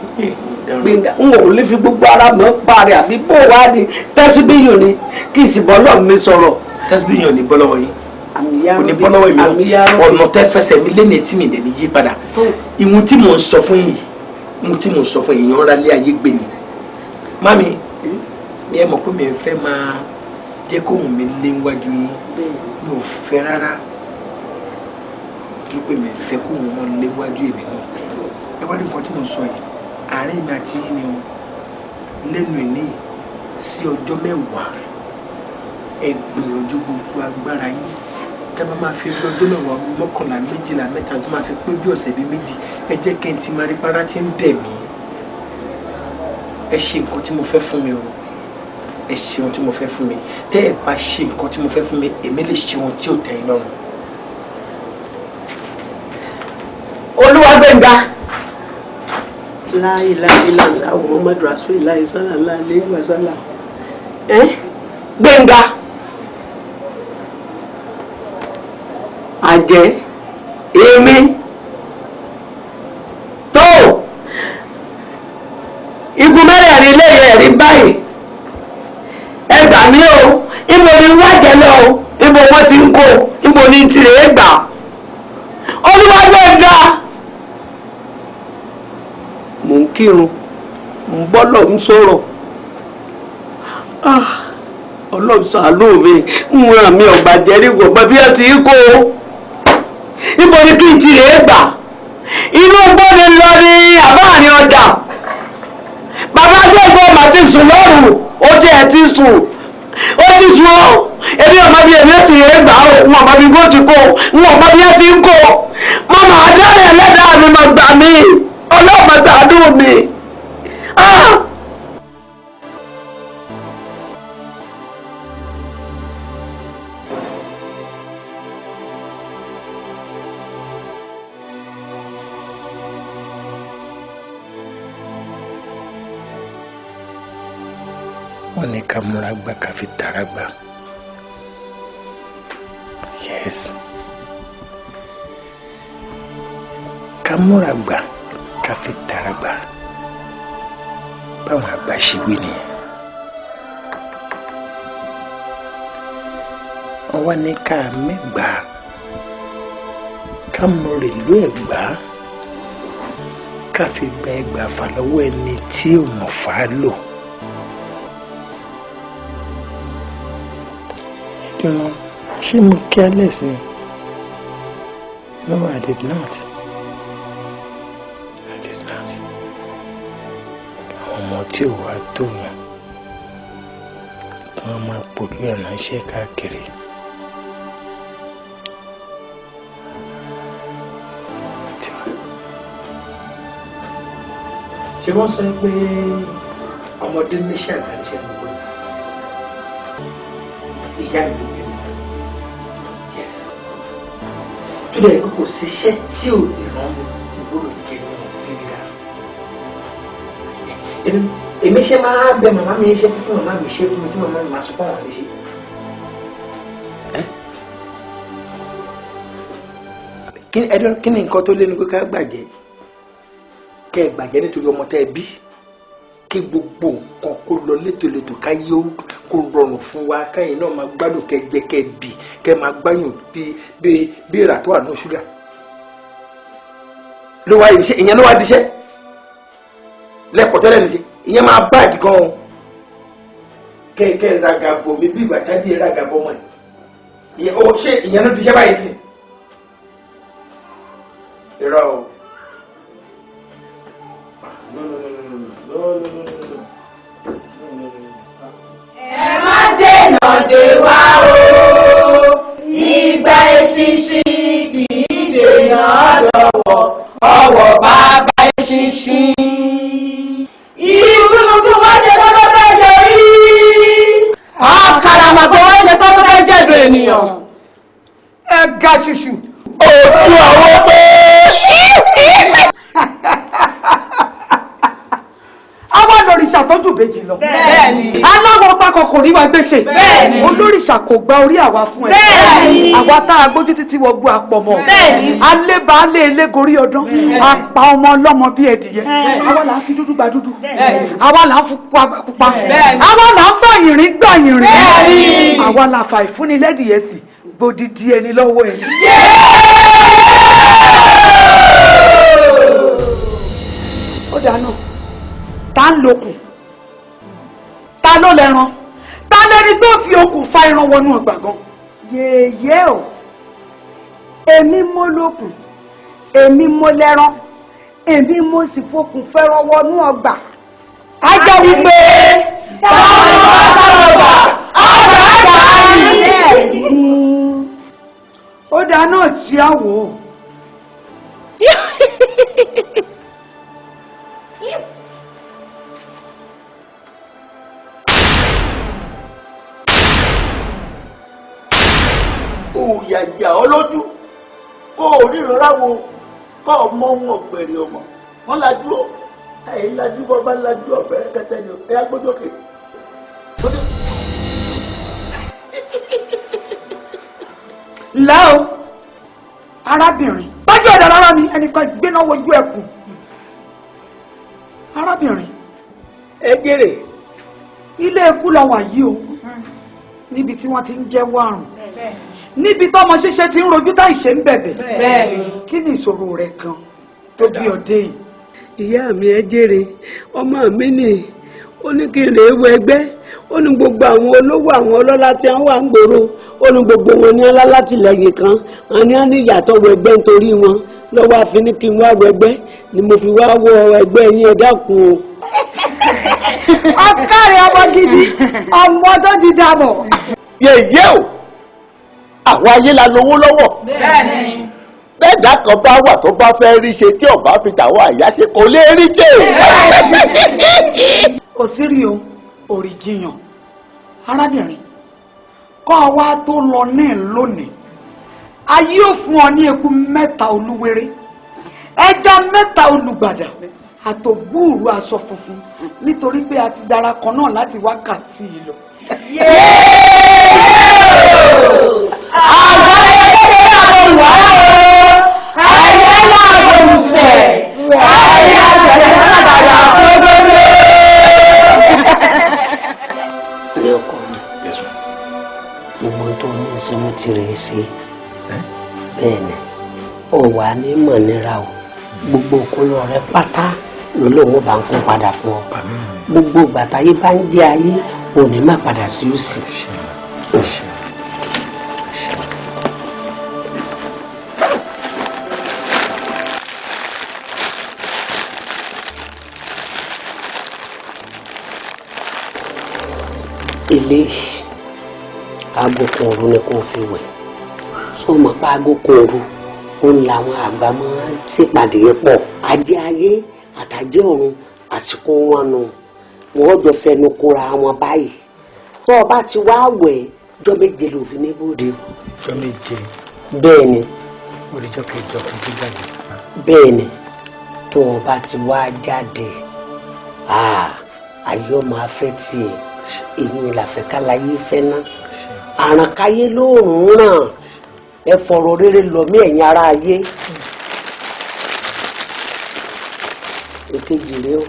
Gbénga n ò lè fi gbogbo ara mọ̀ ń parí àbí bó wá ní tẹ́síbíyàn ni kí ìsìnbọn náà mi sọ̀rọ̀. Tẹ́síbíyàn ní bọ́ lọ́wọ́ yín. kò ní bọ́ lọ́wọ́ èmi náà ọ̀nà tẹ́ fẹsẹ̀ mi lẹ́nu etí mi dẹ̀ ní yí padà ìhun tí mò ń sọ fún yìí ìhun tí mò ń sọ fún yìí èèyàn rálé ayé gbé ni mami ni ẹ mọ̀ pé mi ò fẹ́ máa jẹ́ kóhùn mi lé wájú yín mi ò fẹ́ rárá tó pé mi ò fẹ́ kóhùn wọn lé wájú èmi náà ẹ wá ní nǹkan tí mò ń sọ yìí àárín mi àti yín ni o lẹ́nu ìní sí ọjọ́ mẹ́wàá ẹ gbìyànjú gbogbo agbára yín tẹ́ bá máa fi lọ́jọ́ mẹ́wàá mọ́kànlá méjìlá mẹ́ta tó máa fi pé bí ọ̀sẹ̀ bíi méjì ẹ jẹ́ kí n ti máa rí para tí ń dẹ̀ mí ẹ ṣe nǹkan tí mo fẹ́ fún mi o ẹ ṣe ohun tí mo fẹ́ fún mi tẹ́ ẹ bá ṣe nǹkan tí mo fẹ́ fún mi èmi lè ṣe ohun tí ò tẹ́ yín lọ́rùn. Olúwagbénga láìláìláìlá Muhammadu Rasulillah sallallahu alaihi wasallam Gbénga àjẹ́ èmi tó igun mẹ́rẹ̀ẹ̀rin lẹ́yìn ẹ̀rí báyìí ẹ gbà mí o ibo ni wájẹ lọ o ibo wọn ti ń kó ibo ni tirẹ̀ gbà Olúwagbénga mò ń kírun mò ń bọ́lọ̀ ń sọ̀rọ̀ Ọlọ́run ṣàánú mi ń ràn mí ọ̀gbà jẹ́rí gbọ̀ngbọ́n bí ẹ ti ń kó o ibo ni kí n tirẹ̀ gbà inú gbọ́dọ̀ lọ ní àbáàrin ọjà bàbá gbẹ́gbẹ́ ọmọ ti sùn lọ́rùn ó jẹ́ ẹ ti sùn ó ti sùn ó èmi ọmọ bíi èmi ti yẹ gbà ó wọn ọmọ bíi bó ti kó wọn ọmọ bíi ẹ ti ń kó mọ́mọ́ adáre ẹlẹ́dàá mi máa gbà mí ọlọ́ọ̀mọ ṣàánú mi. wọ́n ní ká múra gbà ká fi tààrà gbà yes ká múra gbà ká fi tààrà gbà báwọn àgbà ṣe wí nìyẹn wọ́n wá ní ká mẹ́gbà ká múra ìlú Ẹ̀gbá ká fi gba ẹgbà fà lọ́wọ́ ẹni tí ò mọ̀ fà á lò. Ṣé mo careless ni? No, I did not. I did not. Àwọn ọmọ tí ò wá tó yàn kí wọ́n máa polú ìránṣẹ́ káàkiri. Ṣé wọ́n sọ pé ọmọdé méṣẹ́ àgbàṣẹ́ gbogbo ìyá mi ló gbé mi? Yes. Tó dẹ̀ kò síṣẹ́ tí ò lè rán mi ìgboro jẹ ní ìgbéga. Èmi ṣe máa bẹ màmá mi ṣe fún màmá mi ṣe fún mi tí màmá mi máa sọ fún àwọn àlejò. Kí ni nǹkan tó lé ní pé ká gbàjẹ́? Kẹ́ ẹ gbàjẹ́ nítorí ọmọ tẹ́ ẹ bí. Kí gbogbo nǹkan kó lọ létòlétò ká yóò kó rọrùn fún wa káyìn náà máa gbádùn kẹ́ jẹ kẹ́ bì kẹ́ máa gbáyùn bí ìrà tó wà ní ṣúgà. Ló wá iṣẹ́ ìyẹn ló wá díṣẹ́ lẹ́kọ̀ọ́ tẹ́lẹ̀ ní ṣe ìyẹn máa bá àdì gan-an kẹ́ raga bọ̀ mi bí ìgbà jáde raga bọ̀ mọ́ ẹ̀ ṣé ìyẹn ló díṣẹ́ báyìí sí. Irọ́ o. Ẹ má dènà dè wá o, ìgbà eṣinṣin kì í dènà lọ́wọ́, ọwọ́ bàbá eṣinṣin. Ìgbìmọ̀gbì wọ́n ṣe tó fẹ́ lórí. Àkàràmàgbò wọ́n ṣe tó fẹ́ jẹ̀dọ̀ ènìyàn. Ẹ ga ṣùṣù. Ojú ọwọ́ pé. Àwọn olórìṣà tó jù bèjì lọ. Bẹ́ẹ̀ni. Aláwọ̀ pákọ̀ kò rí wa gbèsè. Bẹ́ẹ̀ni. Olórìṣà kò gba orí àwa fún ẹ. Bẹ́ẹ̀ni. Àwa tá a gbójú títí wọ gbọ́ àpọ̀mọ́. Bẹ́ẹ̀ni. Alébàálé elégorí ọdún. Apá ọmọ ọlọ́mọ bíi ẹ̀dìyẹ. Àwa là ń fi dúdú gba dúdú. Àwa là ń fi pupa gba pupa. Àwa là ń fa yìnrín gbà yìnrín. Àwa là fà ìfúnni lẹ́dìyẹ sí. gbòdìdí ẹni lọ́wọ́ ẹ̀. ó dáná ta ń lokùn ta ló lẹ́ran ta lẹ́ni tó fi okùn fa ẹran wọnú ọgbà gan. yèyé o èmi mo lókùn èmi mo lẹ́ran èmi mo sì fokùn fẹ́ràn wọnú ọgbà. a jẹ́ wípé táwọn ọgbà ọgbà àgbà ni. ó dáná sí àwò. òyàyà ọlójú kó o ríran ráwo kó o mọ ohun ọ̀gbẹ̀rẹ̀ ọmọ wọn lajú ó ẹ̀yìn lajú bọ́ bá lajú ọ̀bẹ̀rẹ̀ kẹtẹ ni ẹ̀yà gbójókè. ǹlẹ́ o arábìnrin tọ́jú ẹ̀dá lára mi ẹnìkan gbéná wojú ẹkùn. arábìnrin ẹ jèrè ilé ikú la wà yìí o níbi tí wọ́n ti ń jẹ́wọ́ àrùn níbi tọ́mọ ṣíṣe ti ń rojú tá ìṣe ń bẹ̀bẹ̀. kí ni ìṣòro rẹ kan tó bí ọdẹ yìí. ìyá mi ẹ jèrè ọmọ mi nì ó ní kí n rèé wọ ẹgbẹ́ ó ní gbogbo àwọn olówó àwọn ọlọ́lá tí wọ́n wà ń gbòòrò ó ní gbogbo wọn ní alátìlẹyìn kan wọn ní wọn ní ìyàtọ̀ wọ ẹgbẹ́ nítorí wọn lọ́wọ́ àfi ní kí n wá wọ ẹgbẹ́ ni mo fi wá wọ ẹgbẹ́ yín ẹ dákun o. ọkàrẹ ọmọ gidi ọmọ tó ti dàbọ̀. yèyé o àwọn ayé la lówó lọ́wọ́ bẹ́ẹ̀ dá kan bá wà tó bá fẹ́ rí ṣe tí ọba fi tàwọn àyà ṣe kò lè rí jẹ́. kò sí rí o orí jiyàn arábìnrin kọ́ ọ wá tó lọ ní lónìí ayé ò fún ọ ní eku 3 olúwere ẹja 3 olùgbàdà àtògbúùrú aṣọ funfun nítorí pé a ti dara kan náà láti wákàtí yìí lọ. àwọn ẹgbẹ́ àwọn olùwárà o ayé náà olùsẹ̀ ayé àgbẹ̀rẹ̀ náà dàgbà gbogbo. ilé ọkọ mi gbogbo tó ní ìsinmi ti rèé sí bẹ́ẹ̀ ni ó wà ní mọ̀ nira o gbogbo òkúlọ̀ rẹ pátá lọ́lọ́wọ́ bá ń kó padà fún ọ gbogbo bàtà yìí bá ń dé ayé òní má padà sí òsì. ilé aago kan òru ni kò fi wẹ̀ sọ ma pa aago kan òru ó ń làwọn àgbà máa ń ṣèpàdé pọ̀ ajé ayé àtàjẹ́ ọ̀run àsìkò wọn nù wọ́n jọ fẹnu kóra wọn báyìí tó o bá ti wá wẹ̀ jọ́ méje ló fi ní bóde. jọ́ méje. bẹ́ẹ̀ ni. oríjọ́ kẹjọ kan tó jáde. bẹ́ẹ̀ ni tó o bá ti wá jáde ayé ọmọ afẹ́ tiẹ̀ èyí làfẹ́ kálayé fẹ́ ná àrànkáyé lóòrùn ràn ẹ fọ̀rọ̀ rere lọ mí ẹ̀yin ará ayé. èkejì rèé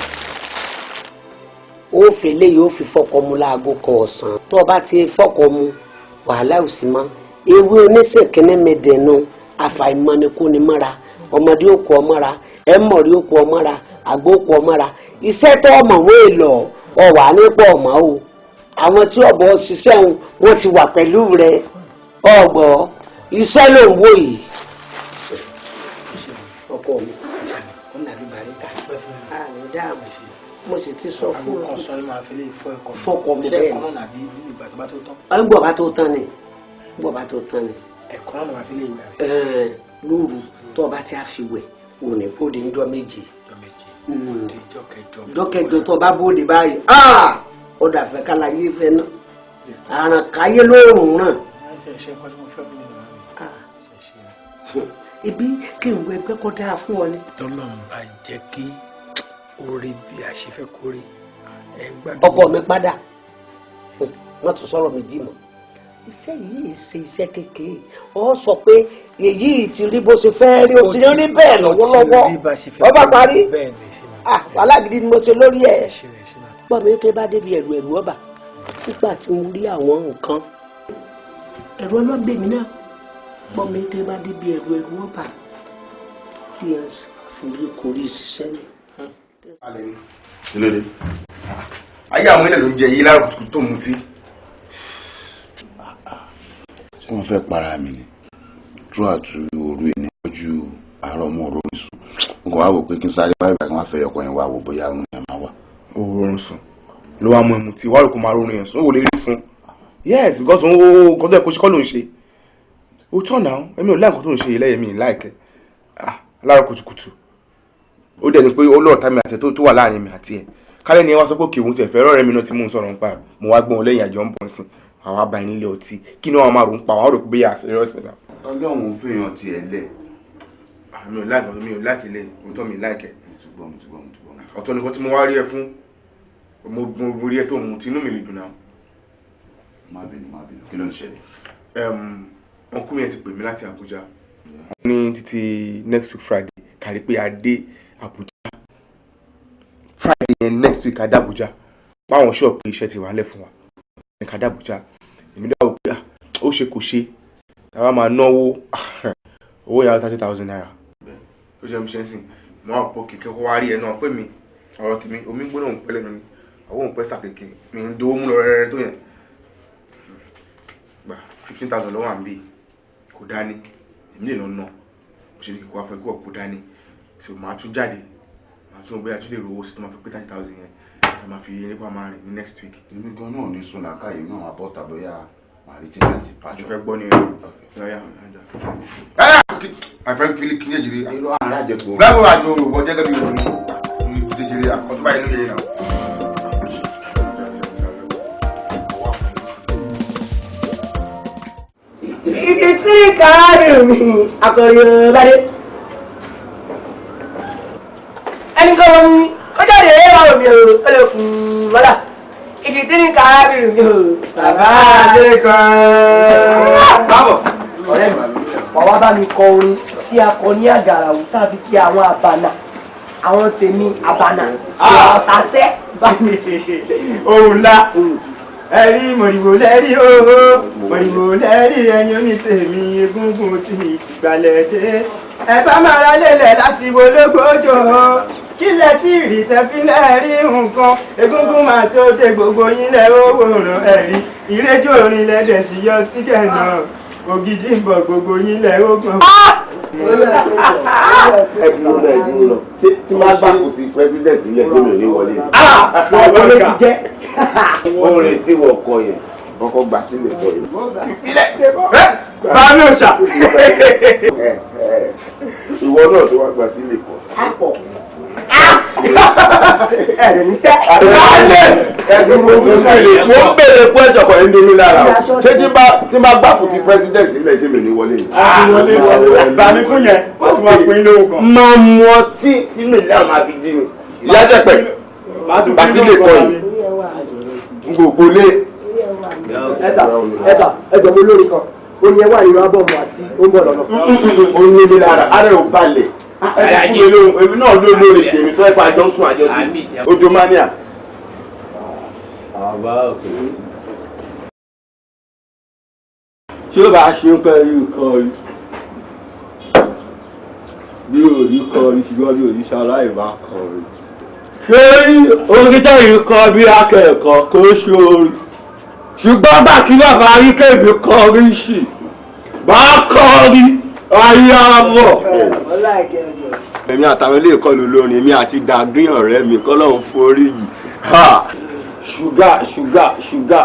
ó fi léyìí ó fi fọkọ mu láago kan ọ̀sán tó o bá ti fọkọ mu wàhálà ò sí mọ́ ewé oníṣèkínní mẹ́dẹ̀ẹ́nu àfàìmọ́nikúni mọ́ra ọmọdé ó kọ ọ mọ́ra ẹ mọ̀rí ó kọ ọ mọ́ra àgbo ó kọ ọ mọ́ra iṣẹ́ tó ọmọ wọn èlò ọwà nípò ọmọ o àwọn tí ọbọ ṣiṣẹ́ wọn ti wà pẹ̀lú rẹ ọgbọ iṣẹ́ ló ń wò yìí. ọkọ mi ó nà ló bàrí ká àmì dáàbò mo sì ti sọ fún ọ fọkọ mi bẹ́ẹ̀ ni gbọ́ bá tó tán ni gbọ́ bá tó tán ni ẹ̀kọ́ náà máa fi lè gbà rẹ̀. lóru tó o bá ti á fi wẹ̀ òní bóde ń jọ méje. jọ́kẹjọ tó o bá bóde báyìí ó dàfẹ́ kálayé fẹ́ náà àrùn káyé lóòrùn ràn. ibi kí n wọ ẹgbẹ́ kọ́ dáa fún ọ ni. tọ́lọ́run bá jẹ́ kí orí bí a ṣe fẹ́ kórè ẹ gbádùn. ọkọ mi padà wọ́n tún sọ̀rọ̀ méjì mọ́ iṣẹ́ yìí ṣe iṣẹ́ kékeré ọ sọ pé èyí ti rí bó ṣe fẹ́ rí o ti rí bẹ́ẹ̀ lọ́wọ́lọ́wọ́ ọba parí alágídí ni mo ṣe lórí ẹ̀ gbọ́ mi pé bá débi ẹ̀rù ọba nígbà tí mo rí àwọn nǹkan ẹ̀rù ọlọ́gbẹ̀ mi náà pọ̀ mi tẹ́ bá débi ẹ̀rù ọba bí ẹ forí korí ṣiṣẹ́ ni. Kílódé ayé àwọn ilẹ̀ ló ń jẹ yí lára kùtùkùtù tó mutí. ṣé wọ́n fẹ́ para mi ni true àti òru ẹni ọjọ́ àárọ̀ mọ́ òru sùn n kò wá wò pé kí n sáré báyìí báyìí kí wọ́n fẹ́ ọkọ yẹn wá wò bóyá òun yẹn máa wà. Oorun sùn ló wá mú ẹmu tí wàá rò kó máa rọrùn yẹn sùn ó wò lè rí sùn yes because òun kọ́ tó ẹ̀ kó ṣe kọ́ ló ń ṣe ó tọ̀ náà èmi ò láǹkó tó ń ṣe lẹ́yìn mi láìkẹ́ lára kùtùkùtù ó dẹ̀ ni pé ó lọ́ọ̀tá mi àti ẹ̀ tó wà láàrin mi àti ẹ̀ kálẹ̀ ni ẹ wá sọ pé òkè òun tiẹ̀ fẹ́ràn rẹ̀ mi náà tí mò ń sọ̀rọ̀ nípa mo wá gbọ́n lẹ́yìn àjọ ń bọ̀ sí àwọn abá yín nílé ọtí kí ni wọ́n máa rò ń pa àwọn rò pé bí àṣírí ọ̀sẹ̀ náà. Ọlọ́run fẹ́yàn tiẹ̀ lẹ̀. mi ò láìkẹ́ lé òótọ́ mi láìkẹ́ ọ̀tọ̀ nìkan tí mo wá rí ẹ fún mo rí ẹ tó mú tí inú mi lè dùn náà. má bínú kí ló ń ṣẹlẹ̀. ọkùnrin yẹn ti pè mí láti Abuja ní títí next week Friday kárí pé a dé Abuja Friday yẹn next week a dé Abuja báwọn ṣọ́ọ̀pù iṣẹ́ ti wà lẹ̀ fún wa ní ká dé Abuja èmi dáwọ́ pé ó ṣe kò ṣe àwa máa náwó owó yàrá 30,000 naira ó ṣe ṣe ń sìn mọ́ àpò kìkẹ́ kó wá rí ẹ náà pé mi ọ̀rọ̀ tèmi omi gbóná òun pẹ́lẹ́ mi àwọn òun pẹ́ sàkéèké mi ń dowó mú lọ rẹ́rẹ́ tó yẹn gbà 15,000 lọ́wọ́ à ń bì kò dání èmi lè lọ nà mo ṣe ní kíkọ́ afẹ́ kó ọ̀pọ̀ dání so màá tún jáde màá tún bóyá tún lè rówó sí tó máa fi pé 30,000 yẹn tá máa fi nípa máa rìn ní next week. èmi gan náà ní sùn làákàyè náà máa bọ́ tàbóyá màá rí jíjá ti pàṣọ. mo fẹ́ gbọ́ ní ẹ̀ àfẹ́ fílí kí ní èjìrí irú àwọn arájẹpọ̀. báwo àjọ òrùbọ jẹ́gẹ́ bí òun ní jẹjẹrẹ àkọsíbá inú yẹn náà. ibi tí káàrí mi akọrin bádé ẹni kan wọn ni ó jáde ẹ wà mí o ó lè fún bọ́lá ibi tí káàrí mi o bàbá adé kan. báwo ọ̀rẹ́ mi wàá bá mi kọ orin tí a kọ ní àgàrà wù tá a fi kí àwọn àbànà àwọn tèmi àbànà ọ̀sàsẹ́ bá mi. ohun ńlá ẹ̀rí mọ̀rìwò lẹ́rí ooo mọ̀rìwò lẹ́rí ẹyin oní tèmi egúngún tí mi ti gbalẹ̀ dé ẹ bá máa ra lélẹ̀ láti wo lógójò kí lẹ tí rí tẹ́fílẹ̀ rí nǹkan egúngún máa tó dé gbogbo yín lẹ́ owó ràn ẹ̀rí ìrẹ́jọ́ orin lẹ́dẹ̀ sí yọ sí kẹ̀nà ògidì ń bọ̀ gbogbo yín lẹ́ ogun. ẹdúró náà tí máa gbà kò sí president ilẹ̀ tó mi ò ní wọlé. ṣùgbọ́n ló ti jẹ́. wọ́n retí wọ ọkọ yẹn kọ́kọ́ gbà sílẹ̀ tọ́ yẹn. bá mi ò ṣà. ìwọ náà tó wá gbà sílẹ̀ kọ́. ẹ̀rẹ̀ ní tẹ́. ẹdúró mo ń bèrè kú ẹ̀sọ̀ kan ní mi lára o ṣé tí bá gbà kò sí president ilẹ̀ tí mi ní wọlé yìí. bá mi fún yẹn wọ́n ti wá pín lówó kan. máa mú ọtí tí mi náà máa fi dín mi. ìyá jẹ́pẹ̀ basílẹ̀ kọ́ yìí gbogbo lé. ẹ̀sà ẹ̀jọ̀ mi lórí kan oyin ẹ̀ wà nínú ábọ̀mù àti ó ń bọ̀ lọ́nà. oyin mi lára ara ò balẹ̀ èmi náà ló lórí tèmi tó ẹ̀fọ́ àjọ ń sún àjọ dé ojú mania. tí ó bá ṣe ń pẹ́ yìí kan rí bí òrí kan rí ṣùgbọ́n bí òrí ṣaláì bá kan rí. ṣé orí tẹ̀yìn kan bí akẹ́kọ̀ọ́ kó ṣorí ṣùgbọ́n bá kí bàbá rí kébì kan rí sí bá kọ́ rí ayé àmọ́. èmi àtàwọn ilé ìkọlù lónìí èmi àti dàgírí ọ̀rẹ́ mi kọ́ lọ́hún forí yìí.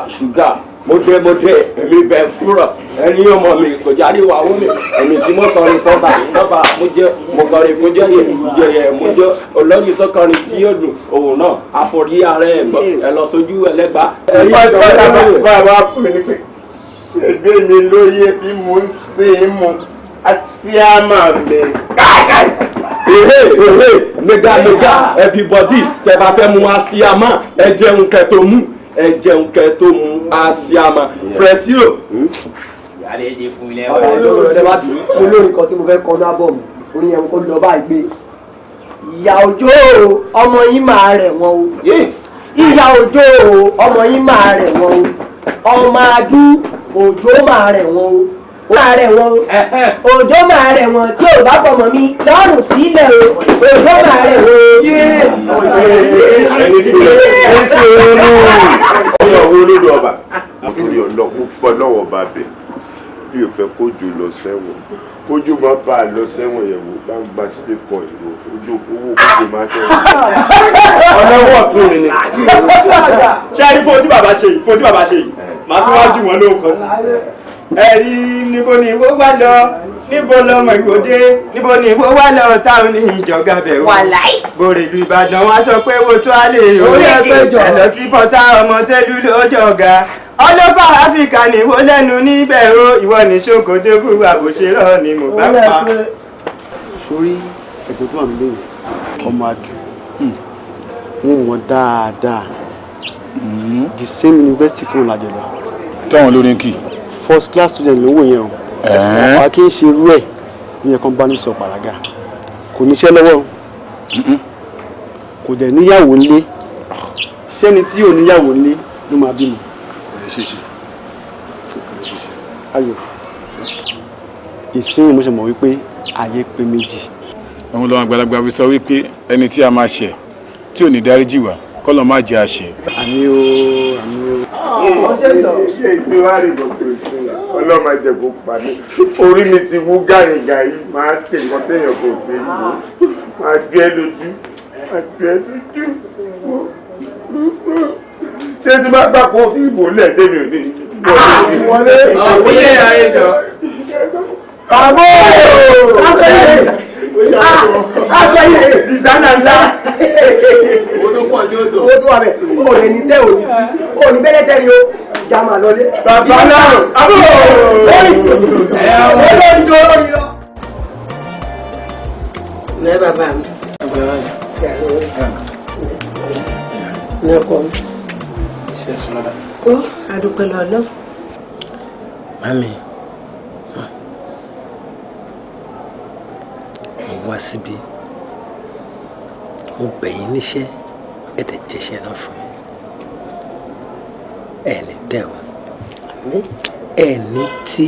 ṣúgà mo dé èmi bẹ fúrọ̀ ẹni ọmọ mi kò jáde wà wọ́n mi èmi tí mo kọrin fọ́ba ìjọba mo kọrin fún jẹ́yẹ mo jẹ́ olóyìn tó kọrin tí yóò dùn òun náà àforí ara ẹ̀ gbọ́ ẹ lọ sójú ẹlẹ́gbàá. bàbá fún mi ní pé ṣègbè mi lóye bí mo ń ṣe é mu asiama mi. mega everybody tẹ́ bá fẹ́ mu asiama ẹ jẹun kẹtó mú ẹ jẹun kẹtó mu asiama presiro. ìyáálé èdè fún ilé wa. ọ̀rẹ́ bá dùn ún olórin kan tí mo fẹ́ kọ́ ní ábọ̀mù orin yẹn kó lọ báyìí gbé ìyá òjò ọmọ yín máa rẹ̀ wọ́n o ìyá òjò ọmọ yín máa rẹ̀ wọ́n o ọmọ adú òjò máa rẹ̀ wọ́n o máa rẹ̀ wọ́n o òjò máa rẹ̀ wọ́n tí ò bá fọmọ mi lọ́rùn sílẹ̀ o òjò máa rẹ̀ wọ́n o. ọyọ wo lórí ọba àtúnyọ lọ púpọ̀ lọ́wọ́ bá bẹ̀ bí o fẹ́ kójú lọ sẹ́wọ̀n kójú máa bá a lọ sẹ́wọ̀n yẹn wò bá ń gba sílé pọ̀ ìlú ojú owó kójú máa tẹ̀ ọlọ́wọ́ tó ní. ṣé ẹ rí fún ojú bàbá ṣe yìí màá tún wá jù wọ́n lóko sí. ẹ̀rí níbo ni ìwọ wá lọ níbo lọmọ ìwòde níbo ni ìwọ wá lọ táwọn ní ìjọba bẹ̀rù. bòrè ìlú Ìbàdàn wá sọ pé wo tó a lè orí ẹgbẹ́jọ ẹ lọ sí pọ́tà ọmọ tẹ́lú lójọ́ ọ̀gá ọlọ́fà áfíríkà ní ìwọ lẹ́nu níbẹ̀ o ìwọ ní ṣòkòdógù àbòṣerọ́ ni mo bá pa. sórí ẹ̀gbọ́n tó wà mí lóyún ọmọ adù wọn wọn dáadáa the same university fún ọ̀làjọ lọ. tọ́wọ́n lórí kì. first class student lówó yẹn o ọ̀pá kí n ṣe irú ẹ̀ ní ẹ̀kan bá ní sọ pàràgà kò níṣẹ́ lọ́wọ́ kò dẹ̀ níyàwó ńlé sẹ́ni tí ò níyàwó ńlé ló máa bímọ. ayọ̀ ìsìn mo ṣe mọ̀ wípé ayé pé méjì. àwọn olóhùn àgbàlagbà fi sọ wípé ẹni tí a máa ṣẹ̀ tí ò ní dáríjì wá kọ́lọ̀ má jẹ́ àṣẹ. àmì o àmì o. ètò àrègbọ̀gbọ̀ ìṣúná ọlọ́mọ àjẹkù pàdé orí mi ti wú gàrìgàrí máa tẹ̀ nǹkan téèyàn kò ṣe é máa gbé ẹ lójú máa gbé ẹ lójú. ṣé tí bá gbà kó ìbò lẹ̀ sẹ́mi ò ní wọlé. wọlé ayé jọ. àbó àgbẹ̀yẹ ìsánàlá. owó tó wà bẹ̀ o lè ní tẹ́ o ní tí o ní bẹ́lẹ̀ tẹ́ ni o ìjà máa lọlé. bàbá náà àbó lórí lórí lọ. ní bàbá mi. ní ọkọ mi. ṣe sùn lọ́dà. ó adúpẹ́ lọ́lọ́. mami mo wá síbí mo bẹ̀yìn níṣẹ́ ẹ̀dẹ̀ jẹ́ṣẹ́ náà fún mi ẹ̀ ní tẹ́ o ẹ̀ ní tí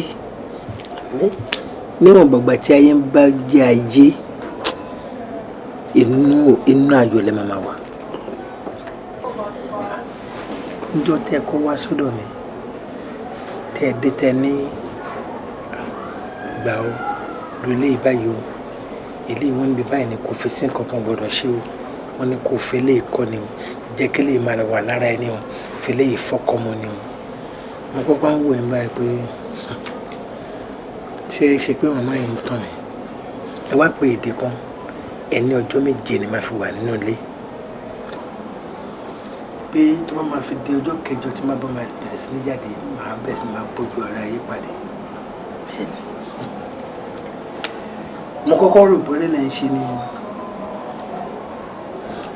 níwọ̀n gbàgbà tí ayé ń bá jẹ́ ayé inú ayọ̀ lẹ́ máa wà níjọ́ tẹ́ kọ́ wá sọ́dọ̀ mi tẹ́ dé tẹ́ ní gbà ó lólé ìbáyìí o ilé wọn níbi báyìí ni kò fi sí nǹkan kan gbọdọ̀ ṣe o wọn ni kò fi lè kọ́ ni o jẹ́ kí lè máa wà lára ẹni o fi lè fọ́kọ́mọ ni o mo kọ́kọ́ ń wò ẹ́ báyìí pé ṣé é ṣe pé màmá yìí ń tàn mí ẹ wá pé èdè kan ẹni ọjọ́ méje ni máa fi wà nínú ilé pé tó bá máa fi di ọjọ́ kẹjọ tí má bá máa bẹ̀rẹ̀ sí ní jáde máa bẹ̀rẹ̀ sí máa bójú ara yí padà mo kọ́kọ́ rò bọ́rẹ́ lẹ́ ń ṣe ni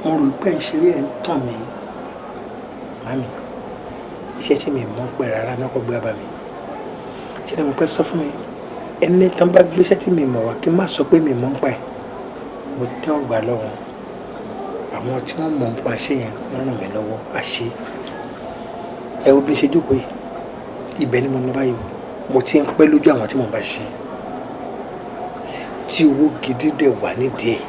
mo rò pé ń ṣeré ẹ̀ ń tàn mí mami iṣẹ́ tí mi mọ̀ ń pẹ́ rárá náà kọ́ gbé bá mi ṣé ni mo pẹ́ sọ fún mi ẹni tán bá gbé iṣẹ́ tí mi mọ̀ wá kí n má sọ pé mi mọ̀ ń pa ẹ̀ mo tẹ́ ọgbà lọ́wọ́ àwọn tí wọ́n mọ̀ ń pa ṣé yẹn wọ́n ràn mí lọ́wọ́ àṣé ẹ wo bí n ṣe jókòó yìí ibẹ̀ ni mo lọ báyìí mo ti ń pẹ́ lójú àwọn tí mo bá ṣe tí owó gidi dẹ̀ wà nídìí ẹ̀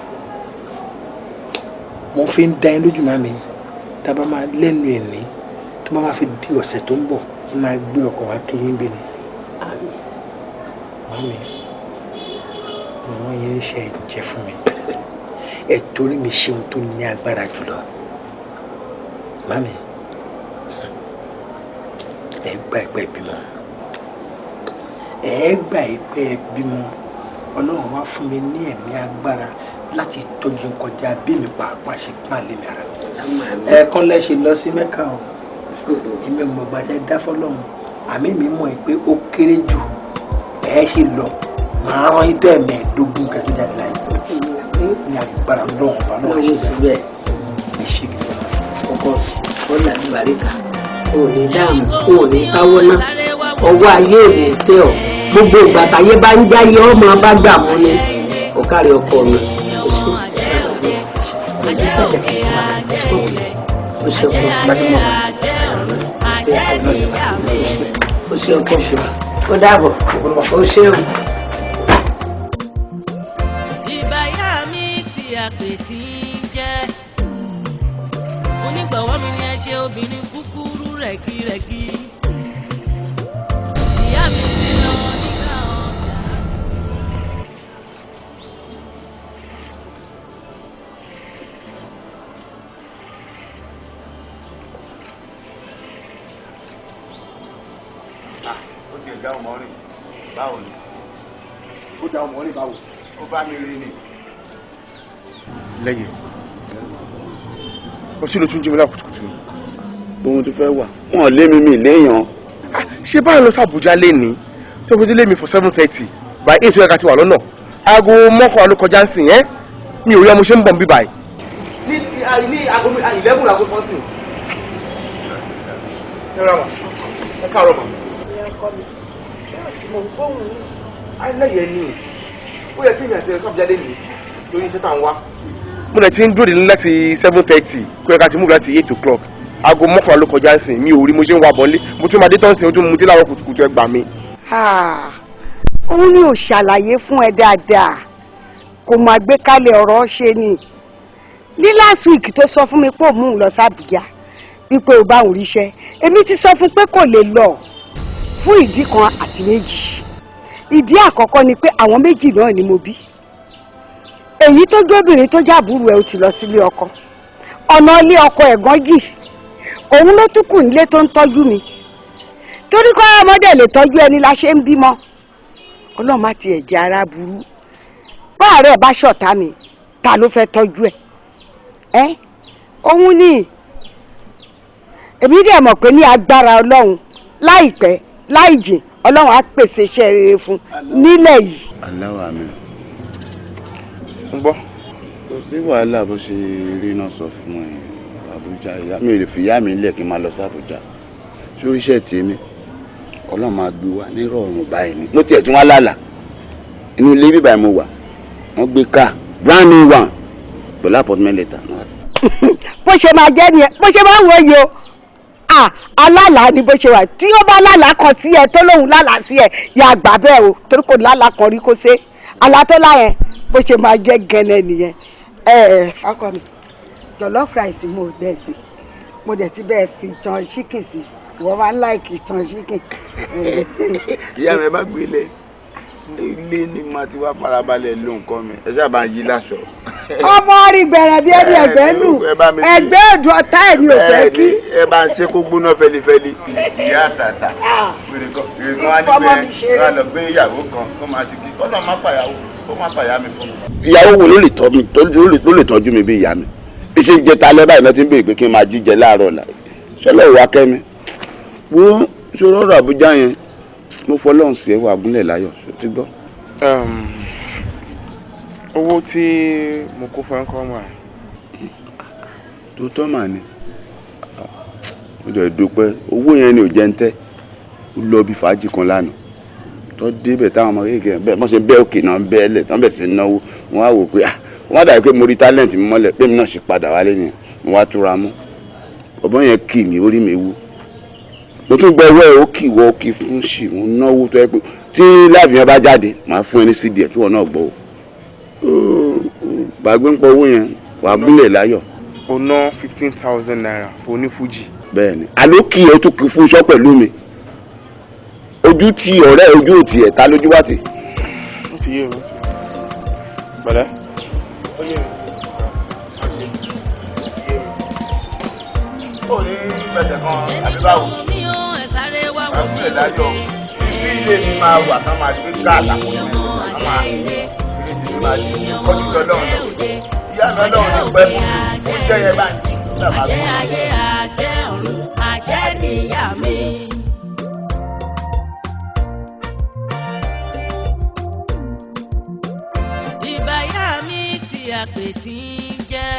mo fi ń dá yín lójú màmí tá a bá máa lẹ́nu ẹ̀ ní tó bá máa fi di ọ̀sẹ̀ tó ń bọ̀ máa gbé ọkọ̀ wá kí yín bí ni màmí àwọn yẹn ń ṣe ẹ̀jẹ̀ fún mi ẹ̀ torí mi ṣe ohun tó ní agbára jùlọ màmí ẹ̀ gba ìpẹ́ ìbímọ ẹ̀ gba ìpẹ́ ìbímọ ọlọ́run wá fún mi ní ẹ̀mí agbára láti tọ́jú kọjá bí mi pàápàá ṣe pọ́n àlè mi ara ẹ̀ẹ̀kan lẹ́ṣẹ̀ lọ sí mẹ́ka o èmi ò mọ̀ gbàjẹ́ dáfọ́lọ́run àmì mi mọ̀ pé ó kéré jù ẹ̀ ṣe lọ màá rán yín tó ẹ̀mẹ́ẹ̀ẹ́dógún kẹtó jáde láyé ní agbára ọlọ́run ọba náà ṣe bẹ́ẹ̀ ẹ ṣe kí ló máa ọkọ ọ̀là ìbàríkà ò ní dáàmú ò ní káwọ́ náà ọwọ́ ayé ò ní tẹ́ ọ gbogbo ìgbà táyé bá ń jáyé ọmọ bá gbà mọ́ ni ọ̀kárí ọkọ mi ó ṣe ó ṣe kó gbajúmọ̀ ó ṣe o ṣe o kí n ṣe wa ó dàbọ̀ o ṣe o. ìbáyá mi tí a pè tí ń jẹ́ onígbọ̀wọ́ mi ni ẹ ṣe obìnrin kúkúrú rẹ̀gírẹ̀gí ìyá mi ti lọ nígbà ọjà. dá ọmọ rìn báwo ni ó dá ọmọ rìn báwo ó bá mi rí ni. lẹ́yìn ọtí ló tún jí mi lákùtùkùtù ni. ohun tó fẹ́ wà wọn lé mi léèyàn. ṣé báyìí lọ sí Àbújá lénìí tó fi délé mi for 7:30 by 8 ó yẹ ká ti wà lọ́nà aago mọ́kànlá ló kọjá sí yẹn mi ò rí ọmọ ṣe ń bọ̀ ń bí báyìí. ní aago 11 làgbo fọ́nsìn. ẹ rà wá ẹ káàárọ̀ mà. mo gbóhùn ní àìlẹ́yẹ ni ó yẹ kí èmi àti ẹ̀sọ́ àbújáde mi lórí iṣẹ́ tá à ń wá. mo lè ti ń dúró dé láti 7:30 kó yẹ ká ti mú láti 8 o'clock aago mọ́kànlá ló kọjá sí mi ò rí mo ṣe ń wá bọ́lé mo tún máa dé tọ́sí ojú mu tí láwọn kùtùkùtù ẹ gbà mí. òun ni ò ṣàlàyé fún ẹ dáadáa kò máa gbé kalẹ̀ ọ̀rọ̀ ṣe ni ní last week tó sọ fún mi pé òun ń lọ sí Àbújá wípé ò bá òun ríṣẹ́ èmi ti sọ fún pé kò lè lọ fún ìdí kan àti méjì. ìdí àkọ́kọ́ ni pé àwọn méjì náà ni mo bí èyí tó jóbìnrin tó jábùrú ẹ̀ ó ti lọ sílé ọkọ ọ̀nà ilé ọkọ ẹ̀gbọ́n gì òun ló tún kù nílé tó ń tọ́jú mi torí kọ́ ọmọdé lè tọ́jú ẹni la ṣe ń bímọ ọlọ́run má tiẹ̀ jẹ́ ara burú báàrẹ̀ bá ṣọ̀tá mi ta ló fẹ́ tọ́jú ẹ̀ òun ni èmi dẹ̀ mọ̀ pé ní agbára ọlọ́run láìpẹ́ láì jìn ọlọ́run á pèsè iṣẹ́ rere fún nílẹ̀ yìí. aláwọ̀ àmì. ń gbọ́. kò sí wàhálà bó ṣe rí náà sọ fún ẹ Àbújá ìyá mi ò lè fi ìyá mi lẹ̀ kí n máa lọ sí Àbújá sórí iṣẹ́ tèmi ọlọ́run máa gbé wa nírọ̀rùn báyìí ni mo tiẹ̀ tún wá lálà inú ilé bíbá mo wà wọ́n gbé ká brand new one pẹ̀lú appointment letter náà. bó ṣe máa jẹ́ nìyẹn bó ṣe máa ń wòye o alálàá ni bó ṣe wà tí ó bá lálàá kan sí ẹ tó lóhùn lálàá sí ẹ yà gbà bẹ́ẹ̀ o torí kò lálàá kan rí kó ṣe àlá tó láyẹn bó ṣe máa jẹ́ gẹ́lẹ́ nìyẹn. ọkọ mi jollof rice mo bẹ́ẹ̀ sí mo dẹ̀ ti bẹ́ẹ̀ fi tan chicken sí ìwọ máa ń láìkì tan chicken. ìyá mi ẹ má gbé ilé ni màá ti wá farabalẹ̀ lo nǹkan mi ẹ ṣáà bá ń yí láṣọ. ọmọ rí gbẹ̀rẹ̀ bí ẹni ẹgbẹ́ nù ẹgbẹ́ òdùn ọ̀tá ẹ̀ ni ò fẹ́ kí. ẹ bá ń ṣe kó gbóná fẹlifẹli. ìyá àtàtà fèrè kan á ní pé ẹ lọ gbé ìyàwó kan kó máa ti kí ọ̀nà má pàyàwó kó má pàyà mi fún mi. ìyàwó wo ló lè tọ́ mi ló lè tọ́jú mi bí ìyá mi bí ṣe ń jẹ talẹ́ báyìí náà ti ń béèrè pé kí n máa jíjẹ láàárọ̀ la ṣọlá ìwà kẹ́mi wo ṣòro ọ̀rọ̀ Àbújá yẹn mo fọlọ́run sí ẹwà agúnlẹ̀ láyọ̀ ṣó ti gbọ́. owó tí mo kó fún ẹ̀kọ́ mà. tó tọ́ mà ní mo dẹ̀ dúpẹ́ owó yẹn ni ò jẹ́ ń tẹ́ ó lọ bí fàájì kan lánàá tó débẹ̀ táwọn ọmọ kéèké bẹ́ẹ̀ wọ́n ṣe bẹ́ẹ̀ òkè náà bẹ́ẹ̀ lẹ̀ tán bẹ̀ sí náwó wọ́n á wò pé wọ́n á dàbí pé mo rí talent mi mọ́lẹ̀ pé mi náà ṣe padà wálé nìyẹn mo wá túra mú ọ̀bọ̀n yẹn kì mí orí mi wú mo tún gbọ́ owó ẹ̀ ó kì wọ́ kì fún ṣì mo náwó tó yẹ pé tí láàfin yẹn bá jáde màá fún ẹ ní cd ẹ̀ kí wọ́n náà gbọ́ o gbàgbé ń pọ̀ owó yẹn wàá gúnlẹ̀ láyọ̀. o ná 15,000 naira fún onífújì. bẹ́ẹ̀ni alókì ẹ̀ ó tún kì fún iṣọ́ pẹ̀lú mi ojú ti ọ̀rẹ́ ojú ò tiẹ̀ ta lójú wá ti. ó ti yé mi pẹ̀lẹ́. ó ní bẹ̀tẹ̀ kan àbí báwo àbúlé láyọ̀ bí ilé mi máa wà ká máa gbé ká àtàkùn mi ká máa ilé tí mi máa di kọ́jú lọ́dọ̀ ìyá mi ọlọ́run ní pẹ́ fún ó jẹ́ yẹn báyìí nígbà máa gbé. ayé àjẹ́ ọ̀run àjẹ́ níyà mi. ìbáyá mi tí a pè tí ń jẹ́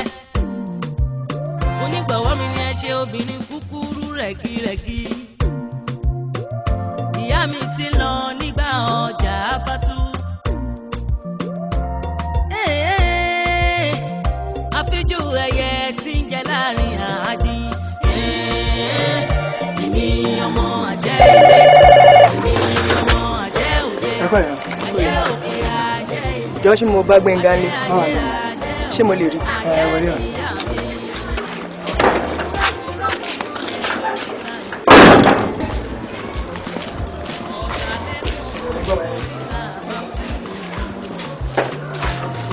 onígbọ̀wọ́ mi ni ẹ ṣe obìnrin kúkúrú rẹ̀gírẹ̀gí ìyá mi ti lọ nígbà ọjà bá tú. àfijù ẹyẹ tí ń jẹ láàrin àájí ìní ọmọ àjẹ́ ilé. Jọ́ ṣé mo bá Gbénga ní? Ṣé mo lè rí? Wọlé wà.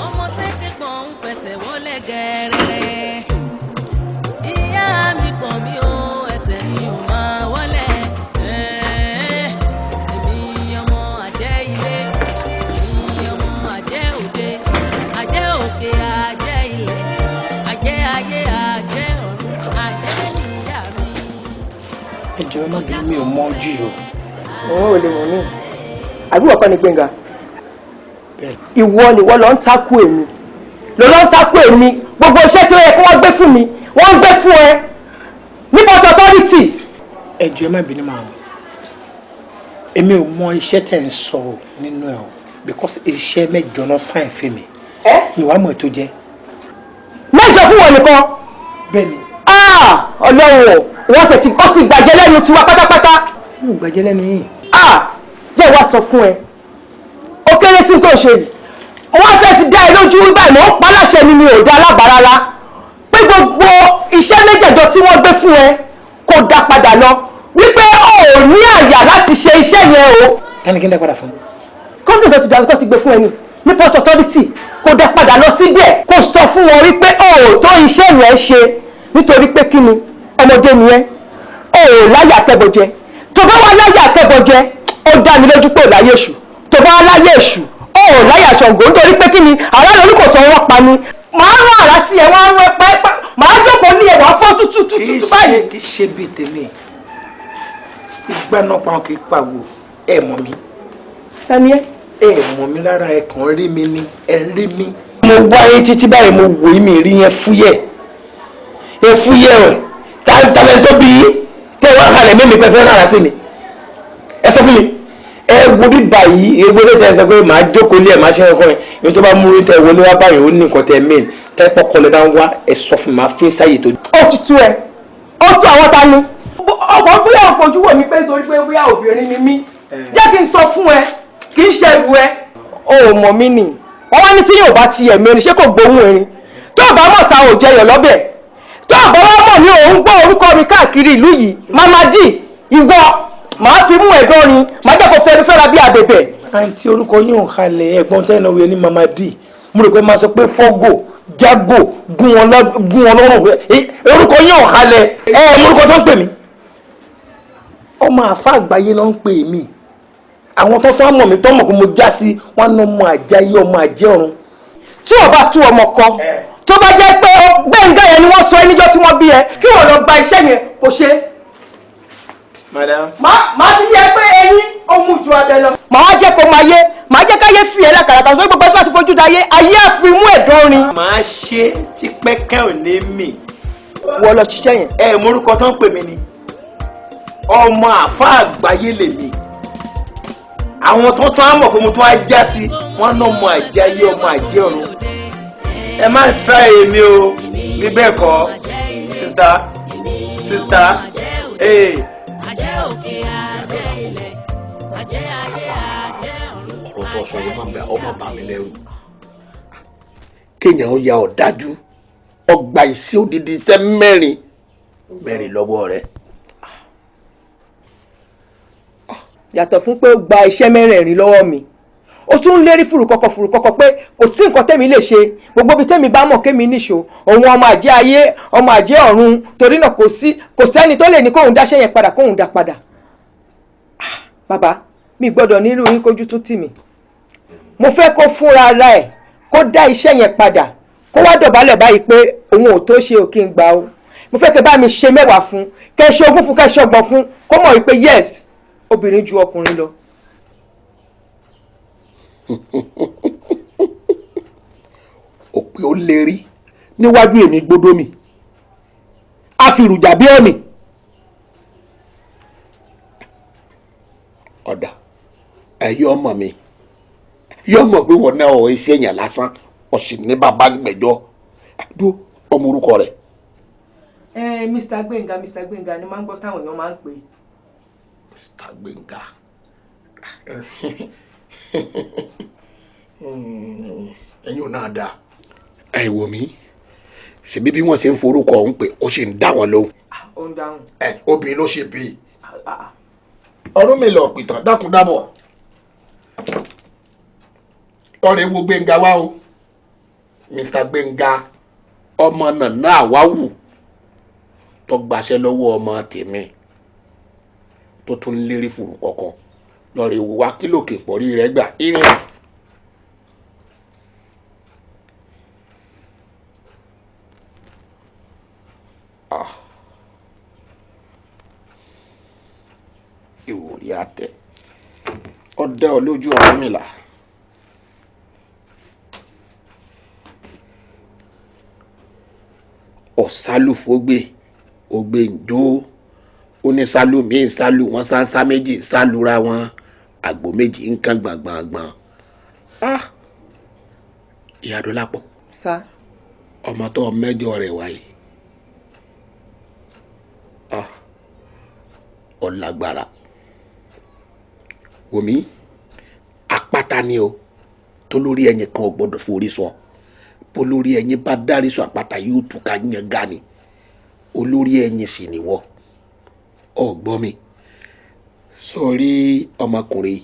ọmọ tètè pọ̀ ń fẹsẹ̀ wọlé gẹ̀rẹ́rẹ́ ìyá mi pọ̀ mí o ẹsẹ̀ mi ò máa wọlé èmi ọmọ àjẹ́ ilé èmi ọmọ àjẹ́ òde àjẹ́ òkè àjẹ́ ilẹ̀ àjẹ́ ayé àjẹ́ ọ̀run àjẹ́ níyà mi. ẹ jọ̀ọ́ má bí mi ò mọ ojú yìí o. Òun ò lè mọ̀ mí. Àbí wọ́n kọ́ ni Gbénga? Ìwọ ni wọ́n lọ ń takú èmi. Lọ ń takú èmi. Gbogbo iṣẹ́ tí ó yẹ kí wọ́n gbé fún mi, wọ́n ń gbé fún ẹ. Ní port authority. Ẹ jọ̀ọ́ má bínú máa. Èmi ò mọ iṣẹ́ tẹ̀ ń sọ nínú ẹ̀ o because iṣẹ́ mẹ́jọ náà sáìn fún mi. Ìwà mọ̀ tó jẹ́. Mẹ́jọ fún wọn nìkan. Bẹ́ẹ̀ni. Ọlọ́run wọ́n tẹ̀ ti gbàjẹ́ lẹ́nu tiwa pátápátá. Mi ò gbàjẹ́ lẹ́nu yìí. Jẹ́ wá sọ fún ẹ. Ó kéré sí tó ṣe. Wọ́n fẹ́ fi dá ẹ lójú báyìí mọ́ ń pa láṣẹ mi ò dá alábàá rárá. Pé gbogbo iṣẹ́ méjèèjọ tí wọ́n gbé fún ẹ kò dá padà lọ. Wípé o ò ní àyà láti ṣe iṣẹ́ yẹn o. Tani kí n dá padà fún? Kọ́ńtò tó ti dàrú tó ti gbé fún ẹ ní port authority kò dá padà lọ síbẹ̀. Kò sọ fún wọn wípé o ò tó iṣẹ́ yẹn ṣe nítorí pé kí ni ọmọdé nìyẹn. O ò láyà kẹ́bọ̀jẹ. Tó bá wá láyà kẹ́bọ̀jẹ ó dá mi lójú pé ò láyé èṣù. Tó bá láyé èṣù ó láyà Ṣàngó nítorí pé kí ni àrá lórí kò sọ wọ́n pa ni. Màá rán àrá sí ẹ wọ́n á rán ẹ pẹ́ẹ́pẹ́ màá jókòó ní ẹ̀wà fọ́ tútù báyìí. Kì í ṣe bíi tèmi ìgbà náà pa wọn kì í pàwọ ẹ mọ̀ mi. Tani ẹ? Ẹ mọ̀ mi lára ẹ kàn rí mi ni ẹ rí mi. Mo wáyé títí báyìí mo wò í mi rí yẹn fúyẹ́ ẹ̀ tàbí tó bí tẹ́ wọ́n kalẹ̀ mímí pẹ́ fẹ́ rárá sí mi. Ẹ sọ fún mi ẹ wo bí báyìí egbò lè tẹ́ ẹ sọ pé màá jókòó lé ẹ̀ máa ṣe é kọ́ ẹ̀ èyí tó bá mú orí tẹ wọlé wá báyìí ó ní nǹkan tẹ mẹ́rin tẹ́ pọ́ kọ́lẹ̀ bá ń wá ẹ sọ fún mi máa fi sáyè tó. Ó ti tú ẹ ó tú àwọn ta ni ọkọ̀ bóyá òfojú wò mí pé nítorí pé bóyá obìnrin ni mí jẹ́ kí n sọ fún ẹ kì í ṣe ìlú ẹ. O ò mọ̀ mí nì wọ́n wá ní tí yóò bá ti ẹ̀mí erin ṣé kò gbóhùn erin tó o bá mọ̀ sá ò jẹyọ̀ lọ́bẹ̀ tó o bá wá mọ̀ ní òun gbọ́ orúkọ mi káàkiri ìlú yìí Mamadi ìwọ màá fi mú ẹ̀dọ́ rin màá jẹ́ kó fẹ́ẹ́ fẹ́ra bí abẹ̀bẹ̀. Àǹtí orúkọ yóò halẹ̀ ẹ̀gbọ́n tẹ́lẹ̀ wẹ̀ ní Mamadi mo rò pé máa sọ pé fọ́gò jágò gún wọn lọ́rùn orúkọ yóò halẹ̀ orúkọ tó ń pè mí. Ọmọ àfa àgbáyé ló ń pè mí àwọn tó tọ́ mọ̀ mí tó mọ̀ pé mo já sí wọn ní ọmọ àjáyé ọmọ àjẹ́ ọ̀run. Tí o bá tú ọmọ kan tó bá jẹ́ pé Gbénga yẹn ni wọ́n sọ ẹ́ níjọ́ tí wọ́n bí ẹ kí wọ́n lọ gba iṣẹ́ yẹn kò ṣe. Madam. Máa fi yẹ pé eyín ó mú ju abẹ lọ. Màá wá jẹ́ kó máa yé màá jẹ́ káyé fi ẹ̀ lákàràkà sórí gbogbo ẹgbẹ́ àti fojú dayé ayé àfimú ẹ̀dán rin. Màá ṣe tí pẹ́kẹ́ ò ní mì. Wọ́n lọ ṣiṣẹ́ yẹn. Morúkọ tó ń pè mí ni ọmọ àfa àgbáyé lèmi àwọn tó tán á mọ̀ pé mo tún á já sí wọn náà ọmọ àjáyé ọmọ àjẹ́ ọ̀run. Ẹ má try èmi o bí bẹ́ẹ̀ kọ́ sista ọ̀rọ̀ tó sọ yẹn ọmọ bá mi lẹ́rù. Kéèyàn ó ya ọ̀dájú ọgbà iṣẹ́ odidi iṣẹ́ mẹ́rin lọ́wọ́ rẹ̀. Yàtọ̀ fún pé ó gba iṣẹ́ mẹ́rẹ̀ẹ̀rin lọ́wọ́ mi ó tún ń lérí fùrùkọ̀kọ̀ pé kò sí nǹkan tẹ́mi lè ṣe gbogbo ibi tẹ́mi bá mọ̀ kémi níṣó òun ọmọ àjẹ́ ayé ọmọ àjẹ́ ọ̀run torí náà kò sẹ́ni tó lè ní kóun dáṣẹ́ yẹn padà kóun dá padà. Bàbá mi gbọ́dọ̀ nílò yín kójú tún tì mí mo fẹ́ kó fúnra ara ẹ̀ kó dá iṣẹ́ yẹn padà kó wá dọ̀bálẹ̀ báyìí pé òun ò tó ṣe òkè ń gbà ó mo fẹ́ kẹ́ bá mi ṣe 10 fún kẹ́ ṣe 20 fún kẹ́ ṣe 30 fún kó mọ̀ wípé yes obìnrin ju ọkùnrin lọ. Òpè ó lérí níwájú èmi gbódó mi àfìrùjà bí ọ̀nì ọ̀dà ẹ̀yọ́ ọmọ mi yọ ọmọ pé wọ́n náà ọ̀ iṣẹ́ èèyàn lásán ọ̀sìn ní bàbá gbẹ̀jọ́ dúró ọmọ orúkọ rẹ̀. Mr. Gbénga ni máa ń gbọ́ táwọn èèyàn máa ń pè é. Mr. Gbénga ẹ̀yin ò náà dáa. ẹ wò mí ṣebí bí wọ́n ṣe ń forúkọ ọ̀hún pé ó ṣe ń dá wọn lóhùn. ó ń dáhùn. obìnrin ló ṣe bí ọdún mi lọ pìtàn dákun dábọ̀ ọ̀rẹ́ wo Gbénga wá o Mr. Gbénga ọmọ nàná àwáwù tó gbaṣẹ́ lọ́wọ́ ọmọ tèmi tó tún lérí fùrù kọ̀ọ̀kan lọ́rẹ̀ wò wá kílòkè pọ̀rí rẹ̀ gbà irin. ìwòrí àtẹ ọdẹ olójú Ọ̀rúnmìlà ọ̀sálùfógbè ògbè ǹjó onísálù míì ń sálù wọn sáńsá méjì ń sálùra wọn àgbò méjì ń kán gbàngbàngbàn. ìyá Dọlápọ̀ ọmọ tó mẹ́jọ rẹ̀ wáyé ọ̀làgbára wòmí àpáta ni o tó lórí ẹ̀yìn kan ò gbọ́dọ̀ forí sọ bó lórí ẹ̀yìn bá dárí sọ àpáta yóò túká yẹn ga ni olórí ẹ̀yìn sì ni wọ́ ọ̀gbọ́n mi sọrí ọmọkùnrin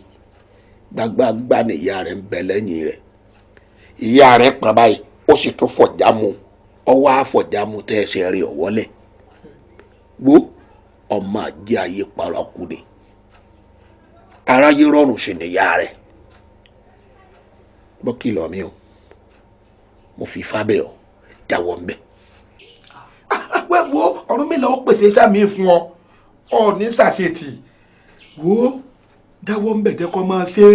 gbàgbàgbà ni ìyá rẹ̀ ń bẹ lẹ́yìn rẹ̀ ìyá rẹ̀ pa báyìí ó sì tún fọ̀já mu ọwọ́ àfọ̀já mu tẹ́ ẹsẹ̀ rẹ̀ ọ̀wọ́lẹ̀ wo ọmọ àjẹ́ ayé paraku ni aráyé rọrùn sí ni ìyá rẹ̀ gbọ́ kìlọ̀ mi o mo fi fábẹ́ ọ jáwọ́ ń bẹ̀. wo Ọ̀rúnmìlà ó pèsè sàmì fún ọ ní sàṣetì wo jáwọ́ ń bẹ̀ jẹ́ kó máa ṣe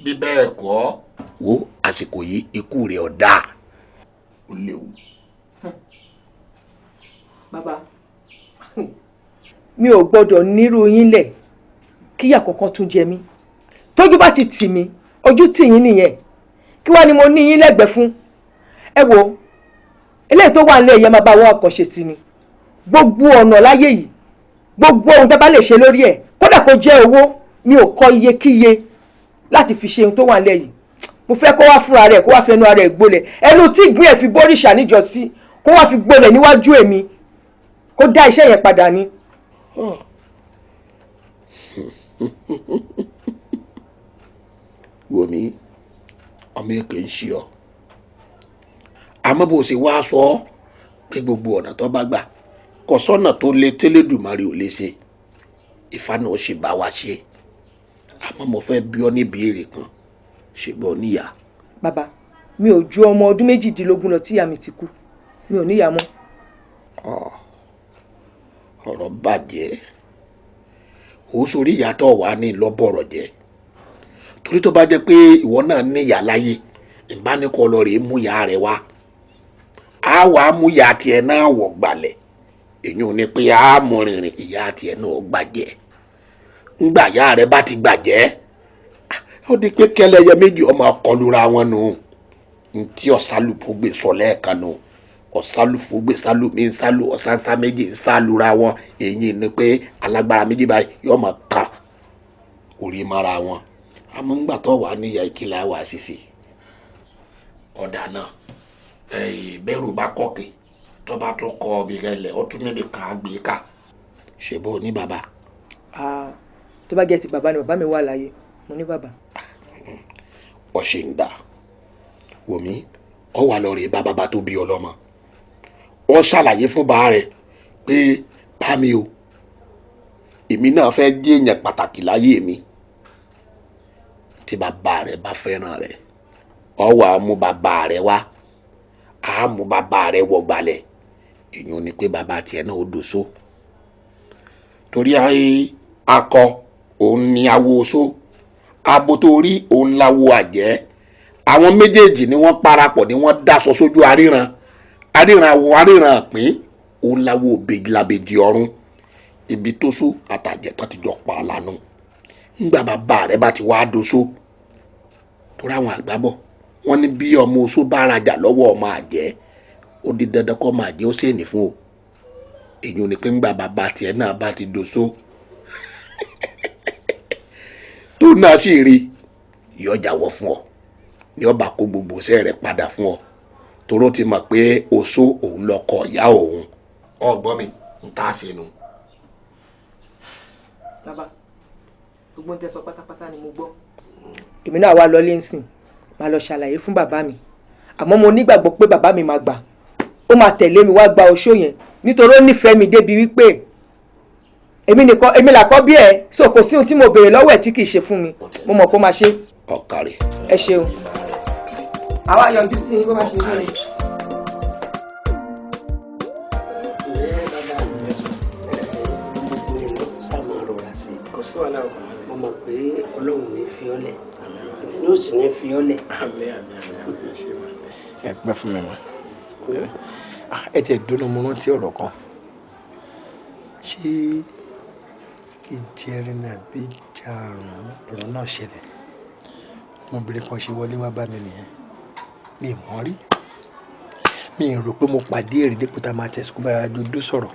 bí bẹ́ẹ̀ kọ́ wo àsìkò yìí ikú rẹ̀ ọ̀dà ó léwu. bàbá mi ò gbọ́dọ̀ nírú yín lẹ̀ kíyà kọ̀ọ̀kan tún jẹ mí tójú bá ti tì mí ojú tì yín nìyẹn kí wá ni mo ní yín lẹ́gbẹ̀ẹ́ fún ẹ wo eléyìí tó wà nílẹ̀ yẹn máa bá wọn àkànṣe sí ni gbogbo ọ̀nà láyé yìí gbogbo ohun tá bá lè ṣe lórí ẹ̀ kódà kó jẹ́ owó mi ò kọ iyekíye láti fi ṣe ohun tó wà nílẹ̀ yìí mo fẹ́ kó wá fúnra rẹ̀ kó wá fẹnu ara ẹ̀ gbolẹ̀ ẹnu tí ìgbín ẹ̀ fi bóríṣà níjọ́sí kó wá fi gbolẹ̀ níwájú èmi kó dá iṣẹ́ yẹn padà ni. wòmí ọmọ èké ń ṣe ọ àmọ́ bó ṣe wá sọ ọ́ pé gbogbo ọ̀nà tó bá gbà kò sọ́nà tó lé tẹ́lẹ̀dùmarè ò lè ṣe Ifá náà ó sì bá wa ṣe àmọ́ mo fẹ́ bí ọ ní ìbéèrè kan ṣùgbọ́n níyà. bàbá mi ò ju ọmọ ọdún 18 lọ tíyà mi ti kú mi ò níyà mọ́. ọ̀rọ̀ bàjẹ́ ó sórí ìyàtọ̀ wà ní lọ́bọ̀rọ̀ jẹ́ torí tó bá jẹ́ pé ìwọ náà níyà láyé ìbánikọ́ lọ rèé mú ìyá rẹ̀ wá á wà á mú ìyá tiẹ̀ náà wọ̀ gbalẹ̀ èyí ò ní pé á mú rìnrìn ìyá tiẹ̀ náà gbàjẹ́ ńgbà ìyá rẹ̀ bá ti gbàjẹ́ ó di pé kẹlẹ́yẹ méjì ọmọ ọkọlura wọn nù ntí ọ̀sálùfógbè sọ lẹ́ẹ̀kan nù ọ̀sálùfógbè sálùmí ń sálù ọ̀sánsá méjì ń sálura wọn èyí ni pé alágbára méjì báyìí yóò máa ka orí mara wọn àmọ́ ńgbà tó wà níyà ìkìlá wà sísè ọ̀dà náà bẹ́rù bá kọ̀kì tó bá tún kọ obìnrin lẹ̀ ó tún níbi kan á gbé ká ṣe bó ní bàbá. tó bá jẹ́ ti bàbá ni bàbá mi wà láyé mo ní bàbá. ọ̀sẹ̀ ń dà wòmí ọ wà lọ rè bá bàbá tó bí ọlọ́mọ ọ ṣàlàyé fún bàá rẹ pé bá mi o èmi náà fẹ́ dé èèyàn pàtàkì láyé mi tí bàbá rẹ bá fẹ́ràn rẹ ọ wà á mú bàbá rẹ wá á mú bàbá rẹ wọ gbalẹ̀ èèyàn ni pé bàbá tiẹ̀ náà ó dòṣó torí akọ òun ni awo oṣó abo tó rí òun láwo àjẹ́ àwọn méjèèjì ni wọ́n parapọ̀ ni wọ́n dáṣọ sójú aríran àwọ̀ aríran pín òun láwo òbejìlàbejì ọ̀run ibi tó só àtàjẹ́ tó ti jọ pa lánà ńgbà bàbá rẹ bá ti wá dòṣó torí àwọn àgbà bọ̀ wọ́n ní bí ọmọ oṣó bá rajà lọ́wọ́ ọmọ àjẹ́ ó di dandan kọ́ ọmọ àjẹ́ ó sèèní fún o èyí ò ní pé ńgbà bàbá tiẹ̀ náà bá ti dòṣó tó náà sì rí yóò jáwọ́ fún ọ ní ọba kó gbogbo iṣẹ́ rẹ̀ padà fún ọ toró ti mọ̀ pé oṣó òun lọkọ ìyá òun ọgbọ́n mi ń tà sí inú. bàbá gbogbo ń tẹsán pátápátá ni mo gbọ́. èmi náà wá lọ lẹ́sìn máa lọ ṣàlàyé fún bàbá mi àmọ́ mo nígbàgbọ́ pé bàbá mi máa gbà ó máa tẹ̀lé mi wá gba oṣó yẹn nítorí ó nífẹ̀ẹ́ mi débi wípé èmi làkọ́ bí ẹ̀ so kò sí ohun tí mo béèrè lọ́wọ́ ẹ̀ tí kì í ṣe fún mi mo mọ̀ pé ó máa ṣe. ọ̀kàrẹ̀. ẹ ṣeun. àwa yọjú sí bó máa ṣe rí. kò sí wàhálà ọkọ mo mọ̀ pé Ọlọ́run ní fi ọ́ lẹ̀ èmi ní ó sì ní fi ọ́ lẹ̀. àmín ṣe wà. ẹ pẹ́ fún mi mọ́ ẹ tẹ̀ dúró mo rántí ọ̀rọ̀ kan ṣé ìjẹrin àbí ìjàrún ọ̀rọ̀ náà ṣẹlẹ̀ ọmọbìnrin kan ṣe wọlé wá bá mi nìyẹn mi mọ̀ rí mi rò pé mo pàdé èrè dípò tá a máa tẹ̀síkú bá a dúdú sọ̀rọ̀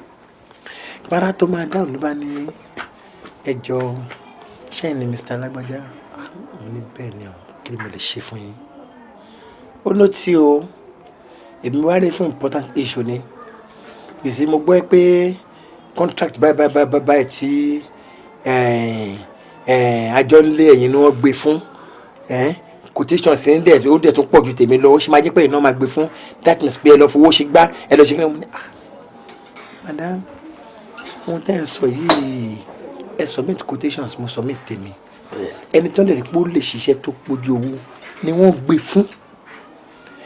para tó máa dáhùn ló bá ní ẹjọ́ ṣẹ́yìn ni Mr. Alágbájá mo ní bẹ́ẹ̀ ni o kí ni mo lè ṣe fún yín ó ló tí o èmi wá rí fún important issue ni bìsí mo gbọ́ pé contract báyìí tí àjọ lé ẹ̀yìn ni wọ́n gbé fún quotation sí ní dẹ̀ ó dẹ̀ tó pọ̀ ju tèmi lọ ó ṣe máa jẹ́ pé iná máa gbé fún that means pé ẹ lọ fowó ṣe gbá ẹ lọ ṣe kí ni madam ohun tẹ́ ẹ̀ ń sọ yìí ẹ submit quotations mo submit tèmi ẹni tó ń lè rí pé ó lè ṣiṣẹ́ tó pójú owó ni wọ́n gbé fún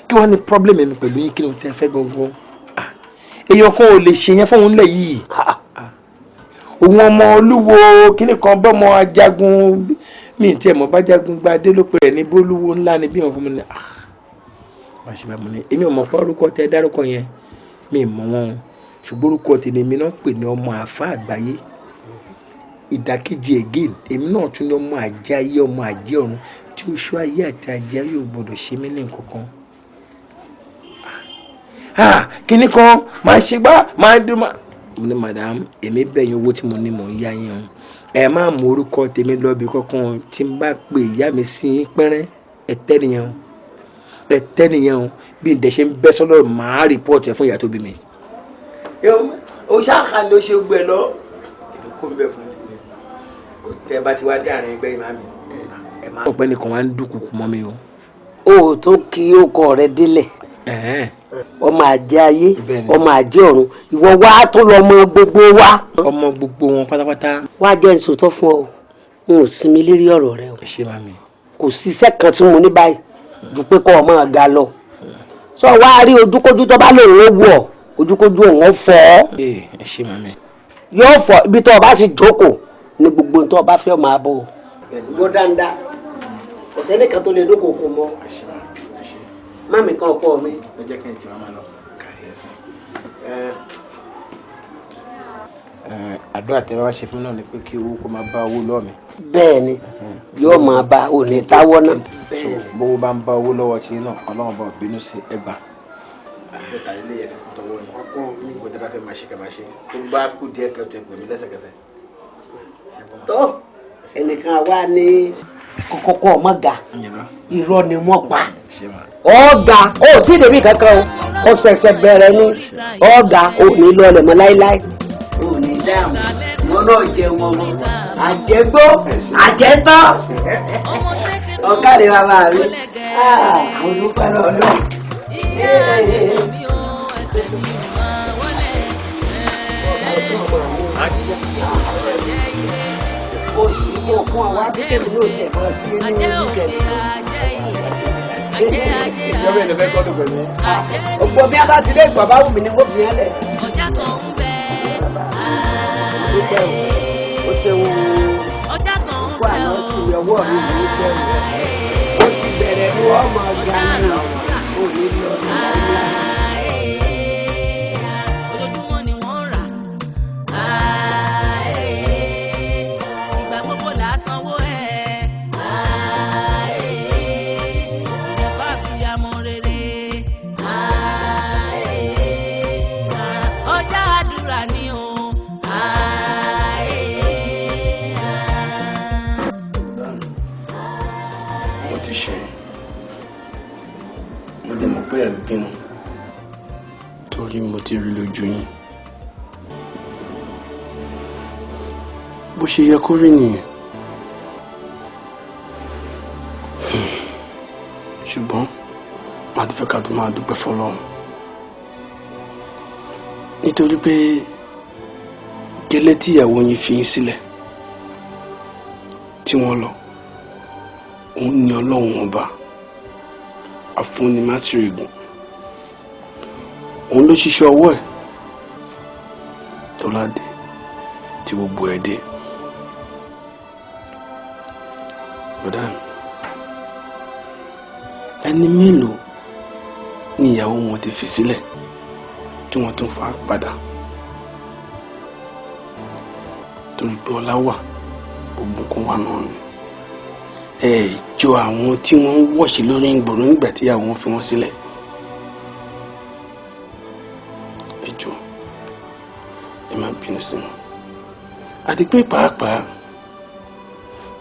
kí wọ́n ní problem mi pẹ̀lú yín kí ni mo tẹ́ fẹ́ gbọ́ngbọ́n èèyàn kan ò lè ṣe yẹn fún òun lẹ̀ yìí òun ọmọ olúwo kíní kan bọ́mọ ajagun mi tí ẹ̀ mọ̀ bá jagun gba adé ló pè rẹ̀ ní bólúwo ńlá ni bí wọn fún mi ní bá ṣe bá mo ní èmi ò mọ̀ pé orúkọ tẹ dárúkọ yẹn mi mọ̀ wọn ṣùgbọ́n orúkọ tèmi mi náà pè ní ọmọ àfa àgbáyé ìdákejì again èmi náà tún ní ọmọ àjẹ́ ayé ọmọ àjẹ́ ọ̀run tí oṣù ayé àti àjẹ́ ayé ò gbọdọ̀ ṣe mí ní nǹkankan kíní kan máa ṣe gbá máa dúró máa mo ní madam èmi bẹ̀yìn owó tí mo ní mò ń yá yín o ẹ má mú orúkọ tèmi lọ́bi kankan tí n bá pè ìyá mi sí pẹ́rẹ́ ẹ̀tẹ́ nìyẹn o bí n dẹ̀ ṣe ń bẹ́ sọ́dọ̀ màá rìpọ́ọ̀tì ẹ̀ fún ìyá tó bí mi. o ṣáà ló ṣe gbẹ lọ èmi kò ń bẹ fún mi kò tẹ bá ti wá dé àárín ẹgbẹ́ ìmá mi ẹ má. ọ̀pẹ nìkan wá ń dúnkùkù mọ́ mi o. o tó kí ó kọ rẹ délẹ̀ ọmọ àjẹ́ ayé ọmọ àjẹ́ ọ̀run ìwọ wá tó lọ ọmọ gbogbo wa. ọmọ gbogbo wọn pátápátá. wá jẹ́ ìsòtọ́ fún ọ n ò sinmi lérí ọ̀rọ̀ rẹ o. ṣé màmí. kò síṣẹ́ kan tí mo ní báyìí ju pé kọ́ ọmọ ga lọ. sọ wá rí ojúkójú tó bá lè wọ́ wọ̀ ojúkójú òun fọ́. ṣé màmí. yóò fọ ibi tó o bá sì jókòó ní gbogbo tó o bá fẹ́ máa bọ̀. gbọ́ dáadáa kò sẹ́nìkan tó lè dókòókò mọ́. Mami kan ọkọ mi. Ẹ jẹ́ kí n ti máa lọ kárí ẹsẹ̀. Àdúrà tẹ́ bá ṣe fún náà ni pé kí owó kó máa bá owó lọ́ọ̀ mi. Bẹ́ẹ̀ni yóò máa bá òní táwọ́ náà. Bówó bá ń bá owó lọ́wọ́ tí náà Ọlọ́run bá bínú sí ẹgbà. Àgbẹ̀ta ilé yẹn fi kún tọwọ́ yẹn. Ọkọ mi kò tẹ́ bá fẹ́ máa ṣe kẹ́ máa ṣe. Tó bá kú díẹ̀ kẹ́tọ́ ẹ̀pẹ̀ mi lẹ́sẹ̀kẹsẹ̀. Tó ẹnìkan wá ní kọ́kọ́ ọmọ ga irọ́ ni wọ́n pa. Ọ̀gá ó tí ì débi kankan o ó ṣẹ̀ṣẹ̀ bẹ̀rẹ̀ ní ọ̀gá ò ní lọlẹ̀ mọ́ láíláí. ò ní dáhùn wọn náà jẹ wọn mọ àjẹgbó àjẹtọ́ ọ̀gá rẹ̀ bàbá mi olùpẹ̀ lọ́lọ́. oṣù yìí kún àwọn abíkẹ́mi ló tẹ̀ bọ́ sí inú ìkẹ́mi. ìjọba ìlú fẹ́ gbọ́dọ̀ pẹ̀lú. ògbó bí a bá ti lé ìgbà bá wù mí ni wọ́n fi yẹn lẹ̀. ó ṣeun kó àná sí ọwọ́ mi ní ìjẹun. ó ti bẹ̀rẹ̀ ní ọmọ ọ̀gá náà ó ní lọ nígbà. ti rí lójú yín bó ṣe yẹ kó rí nìyẹn ṣùgbọ́n màá ti fẹ́ ká tó máa dúpẹ́ fọlọ́run nítorí pé gẹ́lẹ́ tí ìyàwó yín fi yín sílẹ̀ tí wọ́n lọ òun ni ọlọ́run ọba afúnimásírègùn òun ló ṣiṣẹ́ ọwọ́ ẹ̀ tó ládé tí gbogbo ẹ̀ dé bọ́dà ẹni mélòó ni ìyàwó wọn ti fi sílẹ̀ tí wọ́n tún fà padà torí pé ọlá wà gbogbo kan wà náà ni jọ àwọn tí wọ́n ń wọ̀ṣẹ̀ lórí ìgboro nígbà tí àwọn fi wọ́n sílẹ̀ ẹ jọ̀ọ́ ẹ má bínú sí wọn àti pé pàápàá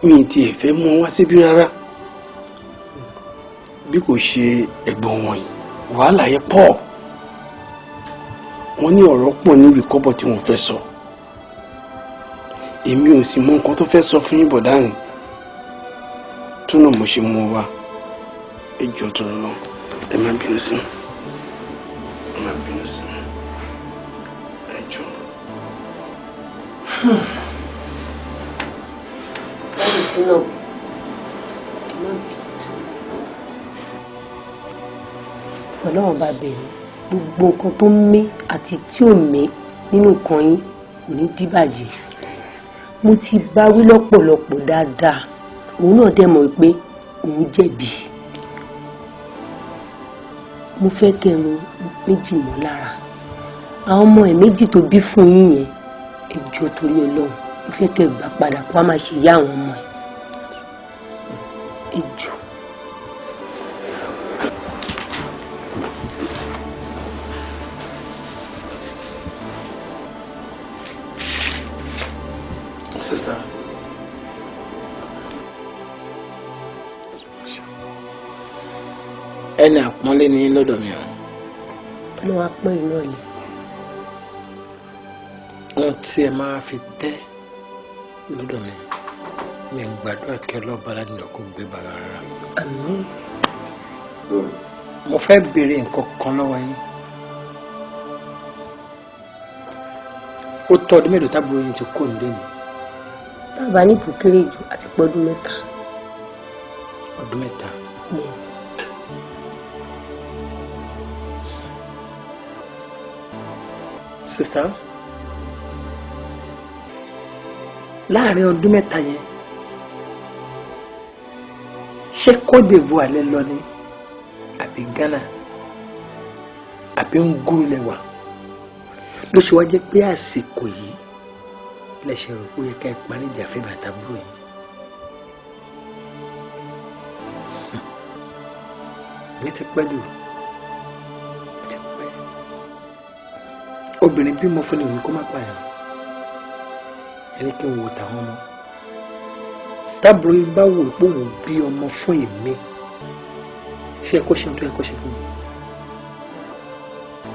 mi ti ẹ̀ fẹ́ mú wọn wá síbí rárá bí kò ṣe ẹ̀gbọ́n wọn yìí wàhálà yẹn pọ̀ wọ́n ní ọ̀rọ̀ pọ̀ níbi kọ́bọ̀ tí wọ́n fẹ́ sọ èmi ò sì mọ nǹkan tó fẹ́ sọ fún yín bọ̀dá rìn tó náà mo ṣe mú wa ẹ jọ̀ọ́ tó lọ ẹ má bínú sí ẹ má bínú sí ẹ jọ̀ọ́. láti sí náà ọlọ́run bá bẹ̀rẹ̀ gbogbo nǹkan tó ń mí àti tí ò mí nínú nǹkan yín kò ní díbàjẹ́ mo ti bá wí lọ́pọ̀lọpọ̀ dáadáa òun náà dẹ̀ mọ̀ pé òun jẹ̀bi mo fẹ́ kẹrun méjì mọ́ lára àwọn ọmọ ẹ̀ méjì tó bí fún yín yẹn ẹ jọ̀ọ́ torí ọlọ́run mo fẹ́ kẹ́ gbà padà kó a máa ṣe yá àwọn ọmọ ẹ̀ ẹ jọ̀ọ́. Sister. Ẹni àpọ́nlé ní lọ́dọ̀ mi o. Ló wá pẹ́ iná ni. Ohun tí ẹ máa fi tẹ́ lọ́dọ̀ mi, mi ń gbàdúrà kí ọlọ́ba aládùúgbò kó gbé bàrà rárá. Àmín. Mo fẹ́ béèrè nǹkan kan lọ́wọ́ yín. Ó tọ́ ọdún mélòó tábìlì yín ti kó nílé mi. Bàbá ní bùkéré jù àti pọ́dún mẹ́ta. Ọdún mẹ́ta. Sister, láàrin ọdún mẹ́ta yẹn ṣé Côte d'Ivoire lẹ lọ ni àbí Ghana àbí Nguru lẹwà ló ṣe wá jẹ́ pé àsìkò yìí lẹsẹ rò pé ó yẹ ká ẹ parí ìjà fún bàtà búrò yìí ní ti pẹ́ jù ti pẹ́ obìnrin bímọ fún ni òun kó má pààyàn ẹni kí n wò táwọn ọmọ tábìlì yìí bá wò pé òun bí ọmọ fún èmi ṣé ẹ kó ṣe tó yẹ kó ṣe fún mi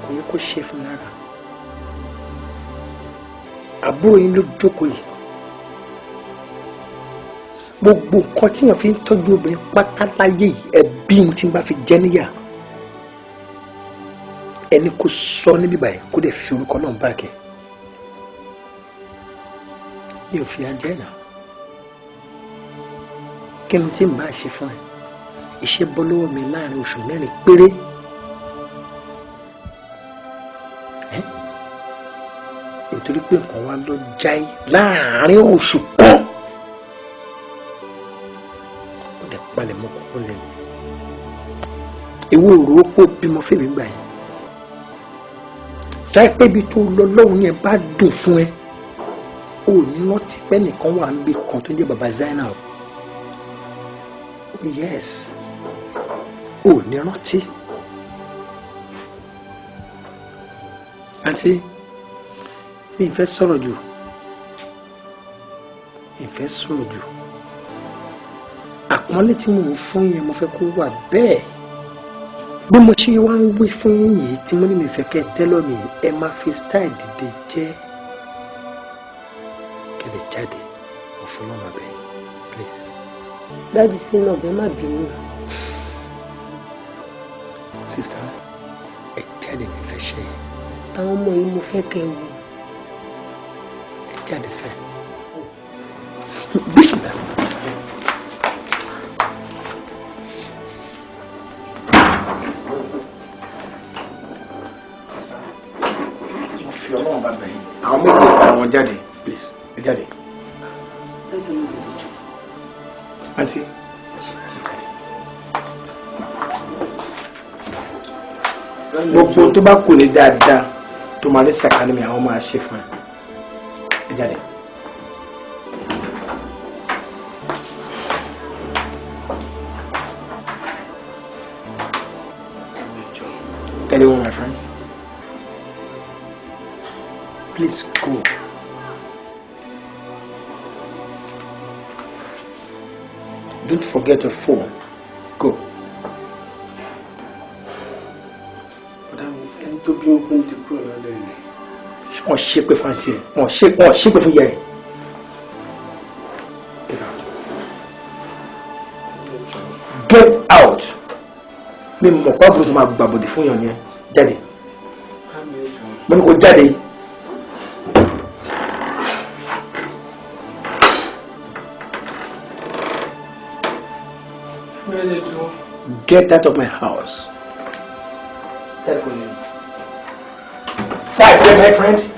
kò yẹ kó ṣe fún mi rárá àbúrò yín ló jókòó yìí gbogbo nǹkan tí èèyàn fi ń tọ́jú obìnrin pátá láyé yìí ẹbí mi tí n bá fi jẹ́ níyà ẹni kò sọ níbí báyìí kó dẹ̀ fi orúkọ náà bá kẹ́ ní òfin ajẹ́ náà kí ni tí n bá ṣe fún ẹ iṣẹ́ bọ́ lọ́wọ́ mi láàrin oṣù 4 péré nítorí pé nǹkan wa lọ jáì láàrin oṣù kan ó dẹ̀ palẹ̀ mọ́ kókó lẹ́nu ìwọ òrò pò bímọ fèmí gbà yẹn táyé pé ibi tó lọ lọ́hùn yẹn bá dùn fún ẹ ò ní rántí pé nìkan wà níbi kan tó jẹ́ baba Zainab oh yes ò ní rántí àǹtí mi ì fẹ́ sọ̀rọ̀ jù àpọ́nlé tí mo fún yẹn mo fẹ́ kó wà bẹ́ẹ̀ bí mo ṣe wá ń wí fún yìí tí mo ní mi fẹ́ kẹ́ tẹ́lọ̀ mi ẹ máa fi style dìde jẹ́ kẹ́lẹ̀ jáde ọ̀fọlọ́mọ bẹ́ẹ̀ please. dájú sí náà bẹ́ẹ̀ má bínú. sista ẹ jáde mi fẹ́ ṣe. àwọn ọmọ yìí mo fẹ́ kẹ́ wò. ẹ jáde sẹ́ẹ̀. Bismillah. Fi Ọlọ́run bá bẹ̀yìn. Àwọn méjì àwọn jáde, please. Ẹ jáde. Láti mú ìdí jù. Àǹtí. Gbogbo tó bá kù ní dáadáa tó máa rí sàkánì mi àwọn máa ṣe fún ẹ. Ẹ jáde. Anyone, my friend? Please go. Don't forget your phone. Go. But I'm to be from the crew. Wọ́n ṣépè fún àǹtí ẹ̀. Wọ́n ṣépè fún ìyá ẹ̀. Get out. Mi mọ̀ pé àbúrò tó máa gbàbọ̀dì fún yàn yẹn. Jáde. Mo ní kó jáde. Get out of my house. Type there, my friend.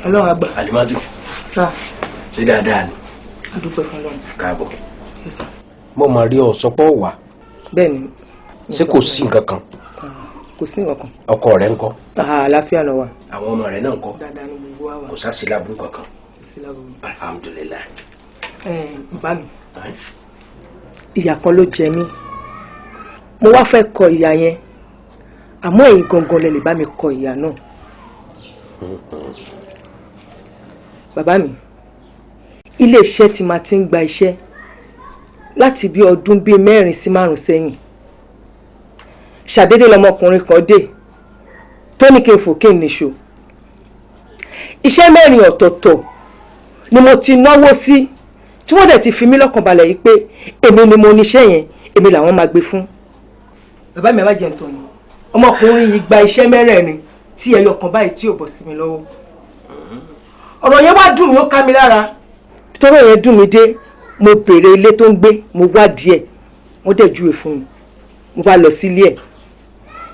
Ọlọ́run àgbà. Alimadu. Sá. Ṣé dáadáa ni? A dúpẹ́ fún Ọlọ́run. Káàbọ̀. Yes, sir. Mo máa rí ọ sọpọ̀ wá. Bẹ́ẹ̀ni. Ṣé kò sí nǹkan kan? Kò sí nǹkan kan. Ọkọ rẹ ńkọ́? Àlàáfíà náà wà. Àwọn ọmọ rẹ náà ńkọ́? Dáadáa ni gbogbo wa wà. Kò sá sí láburú kankan. Kò sí láburú. Alhamdulillah. Bàbá mi. Ìyà kan ló jẹ mí. Mo wá fẹ́ kọ ìyà yẹn. Àmọ́ ẹ̀yin gangan lẹ lè bá mi kọ ìyà náà. Bàbá mi, ilé iṣẹ́ tí ma ti ń gba iṣẹ́ láti bí ọdún bíi 4 sí 5 sẹ́yìn. Ṣàdédé lọmọkùnrin kan dé tó ní kí n fò kí n níṣó. Iṣẹ́ 4 ọ̀tọ̀ọ̀tọ̀ ni mo ti náwó sí tí wọ́n dẹ̀ ti fi mí lọ́kàn balẹ̀ yìí pé èmi ni mo níṣẹ́ yẹn, èmi làwọn máa gbé fún. Bàbá mi, ẹ má jẹ́ ntọ́ ni. Ọmọkùnrin yìí gba iṣẹ́ 4 tí ẹyọ kan báyìí tí ò bọ̀ sí mi lọ́wọ́. Ọ̀rọ̀ yẹn wá dùn mí, ó ká mi lára. Tọ́rọ̀ yẹn dùn mí dé, mo bèrè ilé tó ń gbé, mo wá díẹ̀, wọ́n dẹ̀ júwe fún mi. Mo bá lọ sílé ẹ̀.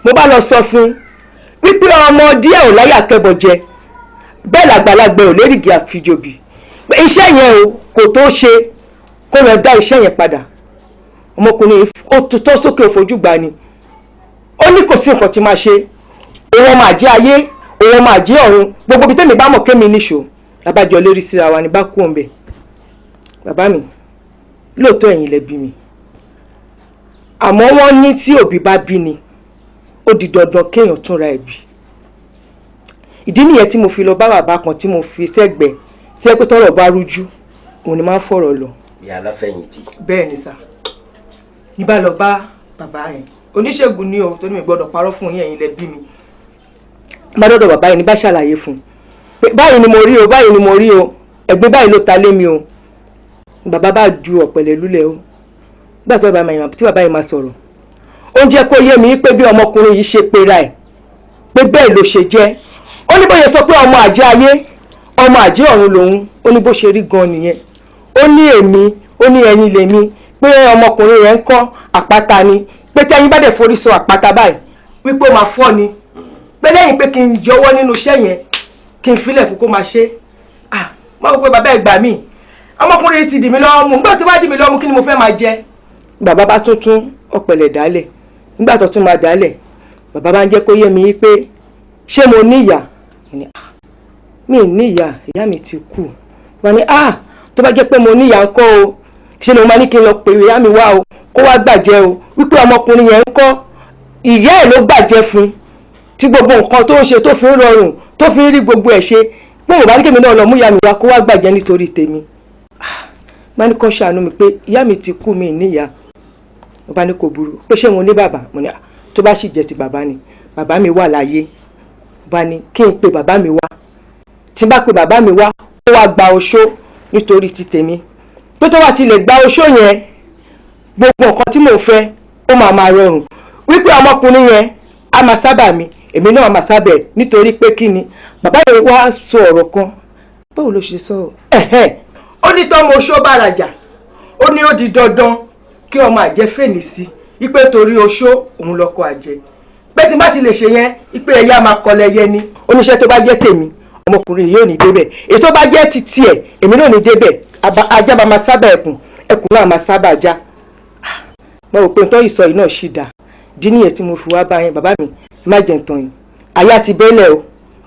Mo bá lọ sọ fún wípé ọmọ díẹ̀ ò láyà kẹ́bọ̀ jẹ, bẹ́ẹ̀ làgbàlagbà ò lérìgì àfijòbì. Iṣẹ́ yẹn o kò tó ṣe kó lọ dá iṣẹ́ yẹn padà. Ọmọkùnrin ó tutọ́ sókè òfojú gbà ni. Ó ní kò sí nǹkan tí máa ṣe. Òun máa jẹ́ ayé, òun máa jẹ́ ọ̀run, gbogbo bí tẹ́mi bá mọ̀ kémi níṣó. Labájọ lérí síra wa ní bá kú ọ̀nbẹ. Bàbá mi, lóòótọ́ ẹ̀yin lẹ bí mi. Àmọ́ wọ́n ní tí òbí bá bí ni, ó di dandan kéèyàn túnra ẹ̀ bí. Ìdí nìyẹn tí mo fi lọ bá bàbá kan tí mo fi sẹ́gbẹ̀ẹ́ tí ẹ pé tọ́rọ̀ bá rújú, òun ni máa ń fọ̀rọ̀ lọ. Ìyá aláfẹ̀yìntì. Bẹ́ẹ̀ ni sà. Ní bá lọ bá bàbá yẹn. Oníṣègùn ni o, tó ní mi gbọ́dọ̀ parọ́ fún yín, ẹ̀yin lẹ bí mi. Má dọ́dọ̀ bàbá yẹn ní bá ṣàlàyé fún un. Báyìí ni mo rí o, báyìí ni mo rí o, ẹ̀gbin báyìí ló ta lé mi o. Bàbá bá ju ọ̀pẹ̀lẹ̀ lulẹ̀ o. Nígbà tí bàbá yẹn máa sọ̀rọ̀, ó ń jẹ́ kó yé mi pé bí ọmọkùnrin yìí ṣe pera ẹ̀ pé bẹ́ẹ̀ ló ṣe jẹ́. Ó ní bóyá sọ pé ọmọ àjẹ́ ayé ọmọ àjẹ́ ọ̀run lòun, ó ní bó ṣe rí gan nìyẹn. Ó ní èmi, ó ní ẹ̀yin lèmi, pé ọmọkùnrin yẹn ń kọ́ àpáta ni, pé tí ẹ̀yin bá dẹ̀ forí sọ àpáta báyìí wípé ó máa fọ́ ni, pé lẹ́yìn pé kí n yọwọ́ nínú iṣẹ́ yẹn kí n filẹ̀ fún kó máa ṣe. Mo rò pé bàbá ẹ̀ gbà mí, ọmọkùnrin ti dì mí lọ́wọ́ mú, nígbà tó bá dì mí lọ́wọ́ mú kí ni mo fẹ́ máa jẹ. Bàbá bá tuntun ọ̀pẹ̀lẹ̀ dálẹ̀ nígbà tó tún máa dálẹ̀ bàbá bá ń jẹ́ kó yé mi pé ṣé mo ní ìyá mi ní ìyá mi ti kú wọ́n ní tó bá jẹ́ pé mo ní ìyá ńkọ́ o ṣe ló máa ní kí n lọ pè ìyá mi wá o kó wá gbàjẹ́ o wípé ọmọkùnrin yẹn ńkọ́ ìyá ẹ̀ ló gbàjẹ́ fún tí gbogbo nǹkan tó ń ṣe tó fi ń rọrùn tó fi ń rí gbogbo ẹ̀ ṣe pé mo bá ní kí mi náà lọ mú ìyá mi wá kó wá gbàjẹ́ nítorí tèmi má ní kó ṣàánú mi pé ìyá mi ti kú mi níyà mo bá ní kò burú pé ṣé mo ní bàbá mo ní tó bá sì jẹ́ ti bàbá ni bàbá mi wà láyé mo bá ní kí n pe bàbá mi wá tí n bá pe bàbá mi wá ó wá gba oṣó nítorí ti tèmi pé tó bá ti lè gba oṣó yẹn gbogbo nǹkan tí mò ń fẹ́ ó máa rọrùn wípé ọmọkùnrin yẹn á máa sábà mi èmi náà máa sábẹ̀ nítorí pé kí ni bàbá yẹn wá sọ ọ̀rọ̀ kan báwo ló ṣe sọ ó ní tọ́mọ oṣó bá rajà ó ní ó di dandan kí ọmọ àjẹ́ fèní sí ipe torí oṣó òun lọ́kọ àjẹ́ pé tí n bá ti lè ṣe yẹn ipe ẹ̀yà máa kọlẹ̀ yẹ ni oníṣẹ́ tó bá jẹ́ tèmi ọmọkùnrin yìí ò ní débẹ̀ èyí tó bá jẹ́ ti tiẹ̀ èmi náà ò ní débẹ̀ ajá bá máa sábà ẹkùn náà máa sábà ajá mo rò pé nítorí ìsọ yìí náà ṣì dá dí nìyẹn tí mo fi wá bá yẹn bàbá mi má jẹ́ ntàn yìí àyà ti bẹ́lẹ̀ o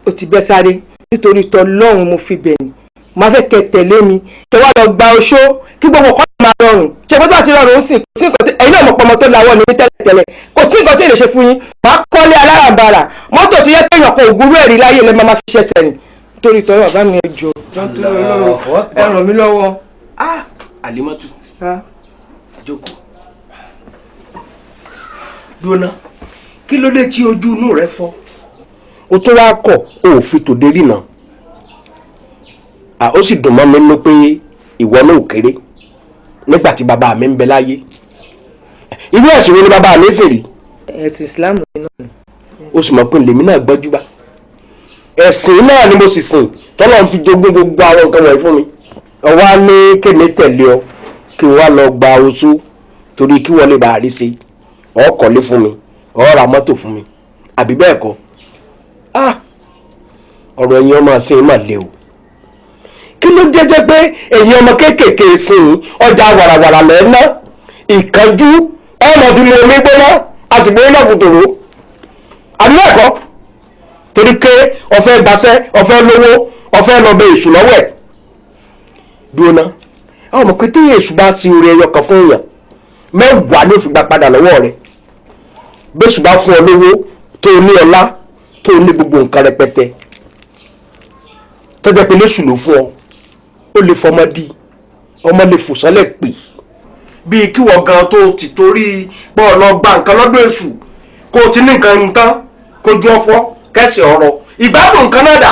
ó ti bẹ́ sáré nítorí tọ́lọ́run mo fi bẹ̀yìn máa fẹ́ kẹ́ tẹ̀lé mi kẹ́ wá lọ gba oṣó kí gbogbo nǹkan máa rọrùn ṣe gbọ́dọ̀ àti rọrùn sí kò sí nǹkan tí ẹ̀yin náà mọ̀ pọ̀mọ́ tó lawọ́ ní tẹ́lẹ̀tẹ́lẹ̀ kò sí nǹkan tí èlè ṣe fún yín máa kọ́lé alárànbarà mọ́tò tó yẹ pé èèyàn kan ògúrú ẹ̀rí láyé lẹ́ máa fi ṣẹ̀ṣẹ̀ rìn nítorí tọ́lọ́ bàbá mi ẹ jọ̀ọ́ ẹ ràn mí lọ́wọ́. Àlímọ́tù jókòó dúró kí ló dé tí ojú inú rẹ fọ́ o tó wá kọ̀ o ò fi tòde rí náà ó sì dùn mọ́ mi nínú pé ìwọ náà ò kéré nígbà tí bàbá mi ń bẹ láyé irú ẹ̀sìn wo ni bàbá mi sì rí. ẹ̀sìn Islam náà. o sì mọ̀ pé lèmi náà gbọ́jú bá ẹ̀sìn náà ni mo sì sìn tọ́lọ́ ń fi jogún gbogbo àwọn nǹkan wọ̀nyí fún mi ọwọ́ ní kéde tẹ̀lé ọ kí wọ́n lọ gba oṣù torí kí wọ́n lè bá a rí sí ọkọ̀lé fún mi ra mọ́tò fún mi àbí bẹ́ẹ̀ kọ́ ọ̀rọ̀ ẹ̀yin ọmọ àṣẹ mà lé o kí ló jẹ́jẹ́ pé ẹ̀yin ọmọ kéékèèké sìn ọjà wàràwàrà lẹ́ẹ̀ná ìkánjú ọmọ fi mu omi gbóná àti gbóná fòtòrò àbí bẹ́ẹ̀ kọ́ torí pé ọ̀fẹ́ gbaṣẹ́ ọ̀fẹ́ lówó ọ̀fẹ́ lọ bẹ èṣù lọ́wọ́ ẹ̀ dúró ná ọmọ pé tí èṣù bá sí orí ẹyọ kan fún èèyàn mẹ́wàá ló fi gbà padà lọ́wọ́ rẹ̀ bẹ́sù bá fún ọ lówó tó ní ọlá tó ní gbogbo nǹkan rẹpẹtẹ tọ́jà pé lẹ́sù ló fún ọ ó lè fọmọ di ọmọ lè fò sálẹ̀ pè bíi kí wọ́n gan tó ti torí pọ̀ lọ gba nǹkan lọ́dọ̀ èṣù kó o ti ní nǹkan ń tán kójú ọ̀fọ̀ kẹsì ọ̀rọ̀ ìgbádùn nǹkan náà dà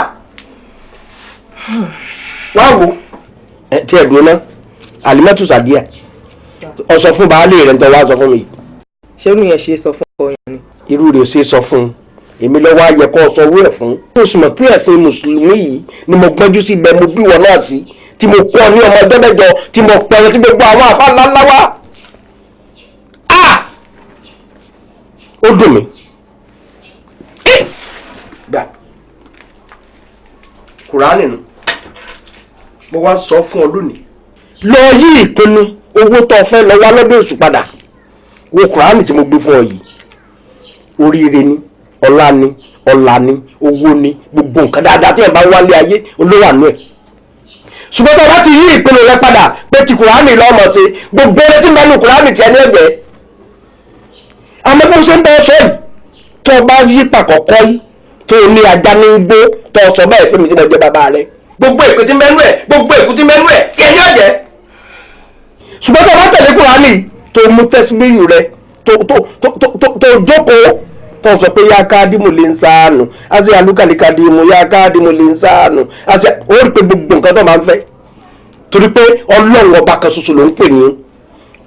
wá wo tí ẹ̀ dúró ná Àlímọ́tù Sàdíà ọ sọ fún baálé rẹ̀ ń tọ́ wá sọ fún mi. ṣerú yẹn ṣe sọ fún ọkọ yẹn ni. irú rẹ̀ ò ṣe sọ fún un èmi lọ́wọ́ ayẹ kọ́ sọ owó ẹ̀ fún. mo sì mọ̀ pé ẹ̀sìn mùsùlùmí yìí ni mo gbọ́njú sí ibẹ̀ mo bí wọn náà sí tí mo kọ́ ní ọmọ ọjọ́ mẹ́jọ tí mo pẹ̀rẹ̀ tí gbogbo àwọn àfa ńláńlá wá. ó dùn mí. gbà Kùránì nù mo wá sọ fún ọ lónìí lọ yí ìpinnu owó tó fẹ́ lọ wá lọ́dọ̀ èṣù padà wo Kùránì tí mo gbé fún ọ yìí oríire ni ọlá ni ọlà ni owó ni gbogbo nǹkan dáadáa tí ẹ bá wálé ayé olówó àánú ẹ ṣùgbọ́n tó bá ti yí ìpinnu rẹ padà pé ti Kùránì lọ́mọ ṣe gbogbo eré tí mẹ́nu Kùránì tiẹ̀ ní ẹ̀jẹ̀ àmọ́ bó ṣe ń bọ́ sọ yìí tó bá yí pàkọ́kọ́ yìí tó ní ajá ní gbó tó sọ báyìí fún mi tí mo jẹ́ bàbá rẹ gbogbo èkó tí mẹ́nu ẹ̀ gbogbo èkó tí mẹ́nu ẹ̀ tiẹ̀ ní ẹ̀jẹ̀ ṣùgbọ́n tó bá tẹ̀lé Kùránì tó mú tẹ́síbíyù rẹ tó jókòó tó sọ pé yá káàdìmù lè ń sáànù àti àlùkàlìkàdìmù yá káàdìmù lè ń sáànù àti ó rí pé gbogbo nǹkan tó máa ń fẹ́ torí pé Ọlọ́run ọba kan ṣoṣo ló ń pè ní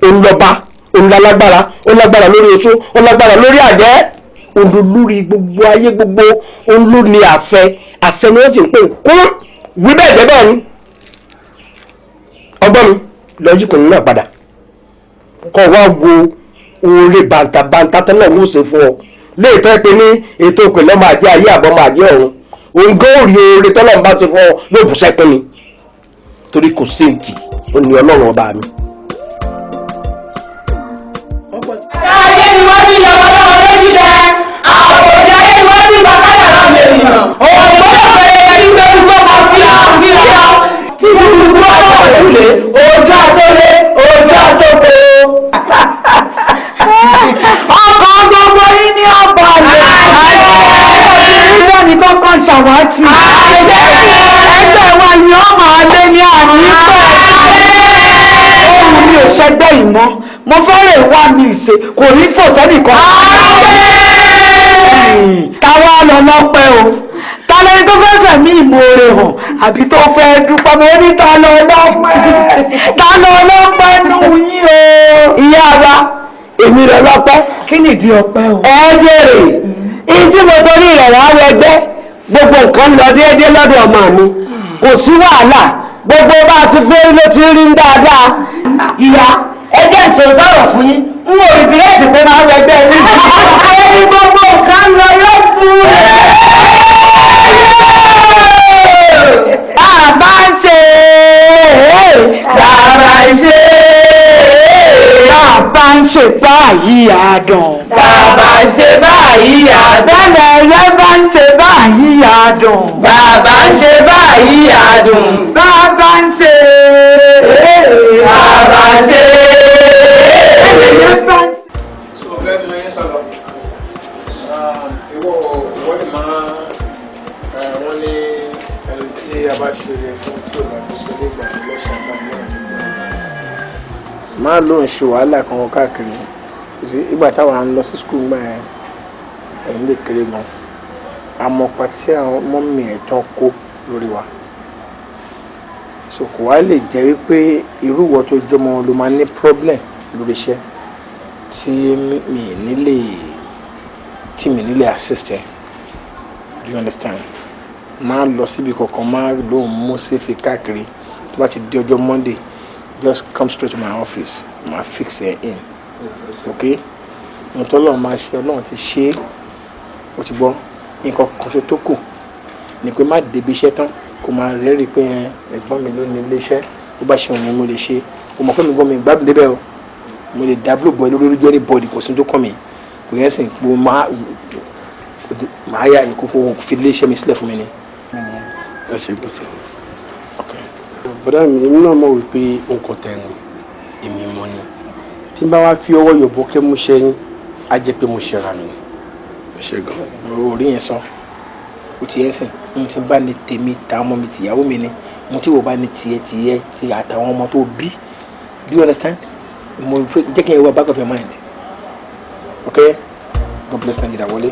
òǹlọ́ba òǹlálágbára òǹlágbára lórí oṣó òǹlágbára lórí àjẹ́ òǹlórí gbogbo ayé gbogbo òǹlóní àṣẹ ni wọ́n sì ń pè kún wí bẹ́ẹ̀ jẹ́ bẹ́ẹ̀ ni ọgbọ́n mi lọ́jíkùn náà padà kọ́ wá wo oore bàǹtàbàǹtà tó náà mú ṣe fún ọ léètọ́ pé ní ètò ìpínlẹ̀ ọmọ àjẹ́ ayé àbọ̀ ọmọ àjẹ́ ọ̀run òǹgá òrì oore tó náà bá ṣe fún ọ yóò bù sẹ́pẹ́ ni torí kò sí ntì ó ní Ọlọ́run ọba mi. ṣáà yé ni wọ́n bí ìyàwó náà. èèyàn ògbọ́dọ̀ fẹ́rẹ́ ní gbẹ́rù tó máa fi hàn tí gbogbo bá wà lulẹ̀ ojú àtọ́lé ojú àtọ́kọ. ọkọ̀ gbogbo yín ní ọ̀bọ̀ rẹ̀ nígbà ní kọ́kọ́ ṣàwátì ẹgbẹ́ wa ni ó máa lé ní àmì pẹ́ ohun mi ò ṣẹgbẹ́ ìmọ̀ mo fẹ́rẹ̀ wá mi ìṣe kò ní fò sẹ́nìkan. táwa lọ lọ́pẹ́ o ta lẹni tó fẹ́ fẹ̀mí ìmoore hàn àbí tó fẹ́ dúpọ̀ mọ́ ní ta lọ lọ́pẹ́ nù yín o. ìyá wa èmi lọ lọ́pẹ́. kí nìdí ọpẹ́ o. ẹ jèrè ihun tí mo torí rẹ̀ wá rẹgbẹ́ gbogbo nǹkan lọ déédéé lọ́dọ̀ ọmọ mi kò sí wàhálà gbogbo bá a ti fẹ́ ló ti rí dáadáa. ìyá ẹ jẹ́ ìṣòro fún yín n ò rìgírẹ́tì pé máa rẹgbẹ́ yín. ẹni gbogbo nǹkan lọ lọ́sùn bàbá ń ṣe bàbá ń ṣe báyìí àdùn. bàbá ń ṣe báyìí àdùn. bẹ́ẹ̀ yẹn bá ń ṣe báyìí àdùn. bàbá ń ṣe báyìí àdùn. bàbá ń ṣe bàbá ń ṣe. so bẹ́ẹ̀ ni yín sọ̀rọ̀ ìwọ lè máa wọ́n ní ẹni tí a bá ṣe rẹ̀ fún tí ò bá tó gbé gbà lọ́sàn-án bá náà máa ló ń ṣe wàhálà kan káàkiri sí ìgbà táwọn ń lọ sí skul gbà yẹn ẹ̀yìn lè kéré gan àmọ̀pá tí àwọn mọ́mì ẹ̀ tán kó lórí wa so kò wá lè jẹ́ wípé irú ìwọ tó jọmọ ló máa ní problem lórí iṣẹ́ tí mi nílé assist ẹ do you understand máa lọ síbi kankan máa lóun mú sífì káàkiri tó bá ti di ọjọ́ Monday just come straight to my office ma fix it in okay nǹkan Ọlọ́run máa ṣe Ọlọ́run ti ṣe ó ti gbọ́ nǹkan kan ṣe tó kù ni pé má débi iṣẹ́ tán kó máa rẹ́rìí pé ẹ̀gbọ́n mi ló ní ilé iṣẹ́ ó bá ṣe òun ni mo lè ṣe o mọ̀ pé mi gbọ́n mi gbádùn débẹ̀ o mo lè dábìlò bọ́ lórí jọ́rí bọ́ọ̀dì kò sí tó kàn mí kò yẹn sìn pé máa yá ìkókó fi ilé iṣẹ́ mi sílẹ̀ fún mi ni. ẹ ṣe gbèsè bọ́dá mi èmi náà mọ̀ wípé nǹkan tẹ̀nu èmi mọ́ ni tí n bá wá fi ọwọ́ yọ̀bọ̀ kẹ́ mú ṣẹ́yìn á jẹ́ pé mo ṣẹra mi ṣe gan. orí yẹn sọ o ti yẹn sìn n ti bá ní tèmi ta ọmọ mi tìyàwó mi ni mo ti wò bá ní tiẹ̀ ti àtàwọn ọmọ tó bí do you understand mo fẹ́ jẹ́ kí n yẹ wá back of your mind okay God bless Nigeria wọlé.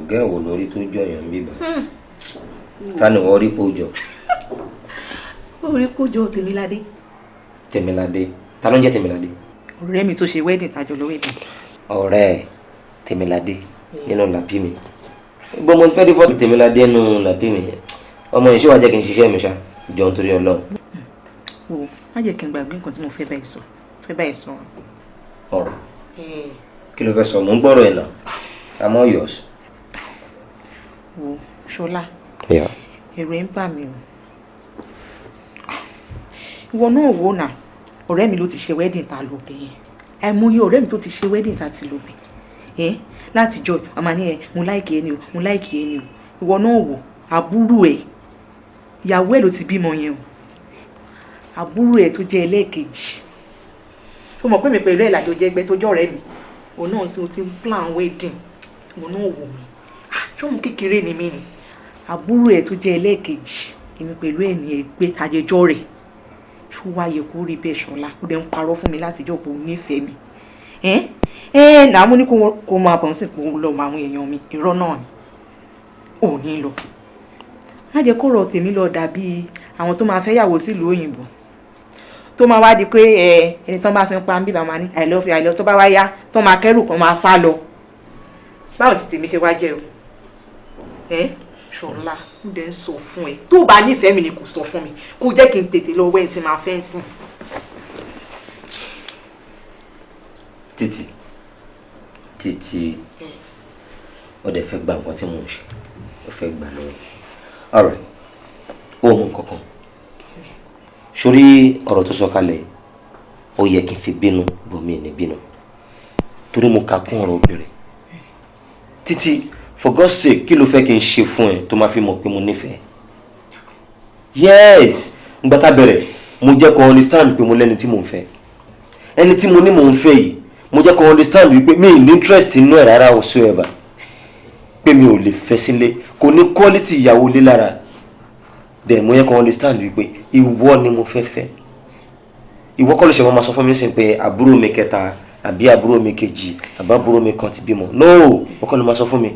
gẹ́ẹ̀wò lórí tó jọyàn ń bíbá ta ni wọ́n rí kójọ. orí kójọ Tèmiládé. Tèmiládé ta ló ń jẹ́ Tèmiládé. ọ̀rẹ́ mi tó ṣe wedding tàjọ lọ wedding. ọ̀rẹ́ Tèmiládé nínú làbí mi gbọ́n mo fẹ́ rí fọ́tò Tèmiládé nínú làbí mi ọmọ yìí ṣé wàá jẹ́ kí n ṣiṣẹ́ mi ṣá jọ nítorí Ọlọ́run. o má jẹ́ kí n gbàgbé nǹkan tí mo fẹ́ báyìí sọ. ọ̀rọ̀ kí ló fẹ́ sọ mò ń gbọ́rọ̀ ẹ̀ náà àmọ́ yọ̀ọ́sì. wo Ṣọlá ẹ̀rù ń bà mí o ìwọ náà wò náà ọ̀rẹ́ mi ló ti ṣe wedding ta ló bẹ̀ yẹn àìmọye ọ̀rẹ́ mi tó ti ṣe wedding ta ti ló bẹ̀ láti jọ ọmọ ní mo láìkì ẹni o mo láìkì ẹni o ìwọ náà wò àbúrò ẹ̀ ìyàwó ẹ̀ ló ti bímọ yẹn o àbúrò ẹ̀ tó jẹ́ ẹlẹ́ẹ̀kejì ó mọ̀ pé mi pẹ̀lú ẹ̀ làjọ jẹ́ ẹgbẹ́ tó jọ́ ọ̀rẹ́ mi òun náà sì ti ń plan wedding òun náà wò mí ṣọ́mù kékeré ni mí ni àbúrò ẹ̀ tó jẹ́ ẹlẹ́ẹ̀kejì èmi pẹ̀lú ẹ̀ ní ẹgbẹ́ àjẹjọ́ rẹ̀ ṣó wáyé kó rí bẹ́ẹ̀ Ṣọlá ó dẹ̀ ń parọ́ fún mi láti jọ́ pé ó nífẹ̀ẹ́ mi náà mo ní kó máa bọ̀ sí kó lọ mọ àwọn èèyàn mi irọ́ náà ni ò ní lọ má jẹ́ kó rọ̀ tèmi lọ dàbí àwọn tó máa fẹ́ yàwó sílùú òyìnbó tó máa wá di pé ẹni tán bá fi ń pa ń bí màmá ní I love you I love you tó bá wá yá tó máa kẹ́rù kan máa sá lọ báwo ti tèmi ṣe wá jẹ́ o Ṣọlá ń dẹ́ ń sọ fún ẹ tó bá nífẹ̀ẹ́ mi ni kò sọ fún mi kó jẹ́ kí n tètè lọ wẹ́ ẹ̀ tí máa fẹ́ sìn. títí ó dẹ̀ fẹ́ gba nǹkan tí mò ń ṣe ó fẹ́ gbà lọ́wọ́ ọ̀rẹ́ ó mú kankan sórí ọ̀rọ̀ tó sọ kalẹ̀ ó yẹ kí n fi bínú bòmí ní bínú torí mo kà kún ọ̀rọ̀ obìnrin títí for God's sake kí ló fẹ́ kí n ṣe fún ẹ tó máa fi mọ̀ pé mo nífẹ̀ẹ́ yes nígbà tá bẹ̀rẹ̀ mo jẹ́ kó understand pé mo lẹ́ni tí mò ń fẹ́ ẹni tí mo ní mò ń fẹ́ yìí mo jẹ́ kó understand wípé mi ní interest inú ẹ̀ rárá whatsoever pé mi ò lè fẹ́ sílé kò ní quality ìyàwó lé lára dẹ̀ mo yẹ kó understand wípé ìwọ ni mo fẹ́ fẹ́ ìwọ kọ́ ló ṣe máa sọ fún mi sí pé àbúrò mi kẹta àbí àbúrò mi kejì àbí àbúrò mi kan ti bímọ no ìwọ kọ́ ló máa sọ fún mi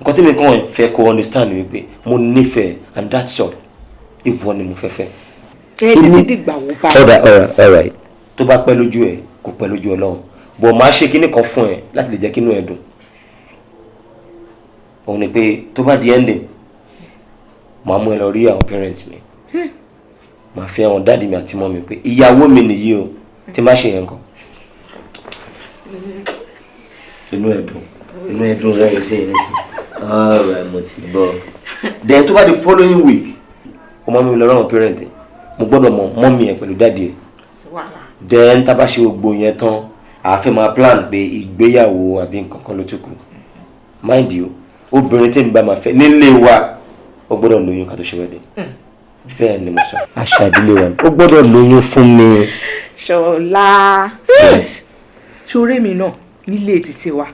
nǹkan tí mi kàn fẹ́ kó understand wípé mo nífẹ̀ẹ́ and that's all ìwọ ni mo fẹ́ fẹ́. títí dìgbà wo bá. alright tó bá pẹ́ lójú ẹ kò pẹ́ lójú Ọlọ́run bọ̀ máa ṣe kinní kan fún ẹ láti lè jẹ́ kínú ẹ dùn òun ni pé tó bá di ending màá mú ẹ lọ rí àwọn parents mi màá fi àwọn dáàdi mi àti mọ́ mi pé ìyàwó mi nìyí o tí má ṣe yẹn kan inú ẹ dùn rẹ ṣe é lẹ́sìn alright mo ti gbọ́ then tó bá di following week ó máa mú mi lọ rí àwọn parents mo gbọ́dọ̀ mọ mọ́mì ẹ pẹ̀lú dáàdi ẹ then tá bá ṣe gbogbo yẹn tán a fẹ́ máa plan pé ìgbéyàwó àbí nǹkan kan ló tún kù mind you obìnrin tẹ́mi bá máa fẹ́ nílé wa ó gbọ́dọ̀ lóyún ká tó ṣe wedding bẹ́ẹ̀ ni mo sọ àṣà ìdílé wa ó gbọ́dọ̀ lóyún fún mi. Ṣọlá ṣoré mi náà nílé títí wa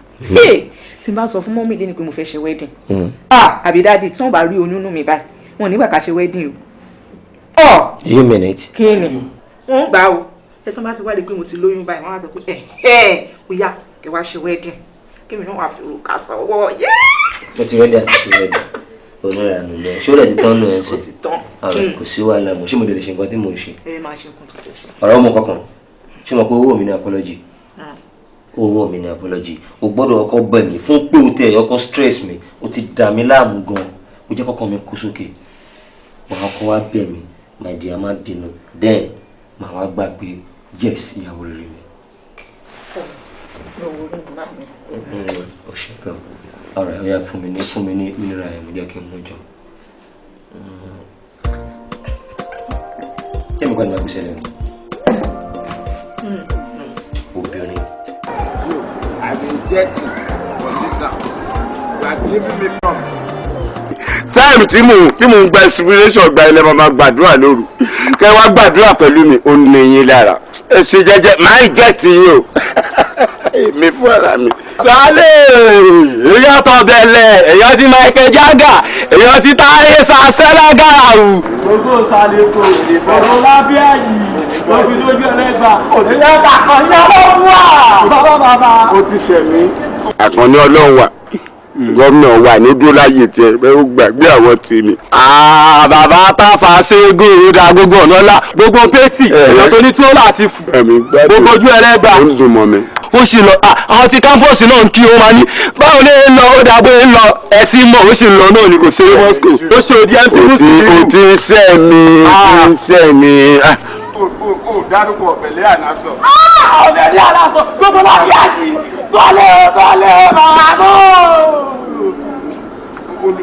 tí n bá sọ fún mọ́mí lẹ́ni pé mo fẹ́ ṣe wedding àbí dáàdì tí wọ́n bá rí oyún nù mí báyìí wọn ò nígbà ká ṣe wedding o. do you mean it. kí ni wọ́n gbà o ẹ tán bá ti wádìí pé mo ti lóyún báyìí wọ́n á sọ pé ó yá kẹ́ wá ṣe wedding kémi náà wà fi òrùka sọ́wọ́ yẹ́. mo ti rẹ́dí àti ṣe wedding onírànú lọ ṣé ó lè ti tán nù ẹ ṣe ọ̀rọ̀ kò sí wàhálà mo ṣé mo lè ṣe nǹkan tí mo ṣe. ẹ máa ṣe nǹkan tó fẹ́ ṣe. ọ̀rọ̀ ọmọ kankan ṣé mo pé owó mi ní apology owó mi ní apology o gbọ́dọ̀ ọkọ bẹ̀ mí fún pé o tẹ ọkọ stress mi o ti dà mí láàmú gan o jẹ́ kọ́kọ́ mi kú sókè wàá kọ́ wá bẹ̀ mí my dear má bínú then màá wá gbà pé yes ìyàwó rere mi. o ṣe gan ọ̀rẹ́ ọ̀yà fún mi ní mineral ẹ̀ mo jẹ́ kí n mú jọ. ṣé mi kọ́ ni màá gbé sẹ́lẹ̀ ni. obìnrin. I been jetting for this house. You are giving me problem. Time tí mò ń gba inspiration gba ilẹ̀ máa gbàdúrà lóru kẹ́ wá gbàdúrà pẹ̀lú mi ó ní yín lára ẹ ṣe jẹ́jẹ́ máa ń jẹ́ ti yín o èmi fún ara mi. sálẹ̀ èèyàn tó bẹ̀lẹ̀ èèyàn ti Michael Jagger èèyàn ti Táyé Sàṣẹ́lágà o. gbogbo sálẹ̀ fò ọ̀rọ̀ lábẹ́ yìí tóbi lójú ẹlẹ́gbà èèyàn kàkọ́ ní ọlọ́run wà bàbá. ó ti ṣẹ̀mí. àkànní ọlọ́run wà gómìnà wà ní dúró láyè tiẹ̀ bẹ́ẹ̀ ó gbàgbé àwọn tèmi. bàbá táfà ṣẹ́gun ìrúdà gbogbo ọ̀nà ńlá gbogbo pétì èèyàn tó ní tí ó láti fù gbogbo ojú ẹlẹ́gbà. ó ń dùn mọ́ mi. ó sì lọ àwọn ti kámpọ̀sì náà ń kí ó máa ní báwo lè ń lọ ó dàgbé ń lọ ẹ ti mọ̀ ó sì ń lọ náà ni kò ṣeré moscow ó ṣe òdi mc muslim. o ti ń sẹ́ mi. o dárúkọ ọ̀bẹ̀lẹ̀ ànásọ. ọ̀bẹ̀lẹ̀ ànásọ gbogbo láti àti tọ́lẹ̀ máa mọ́.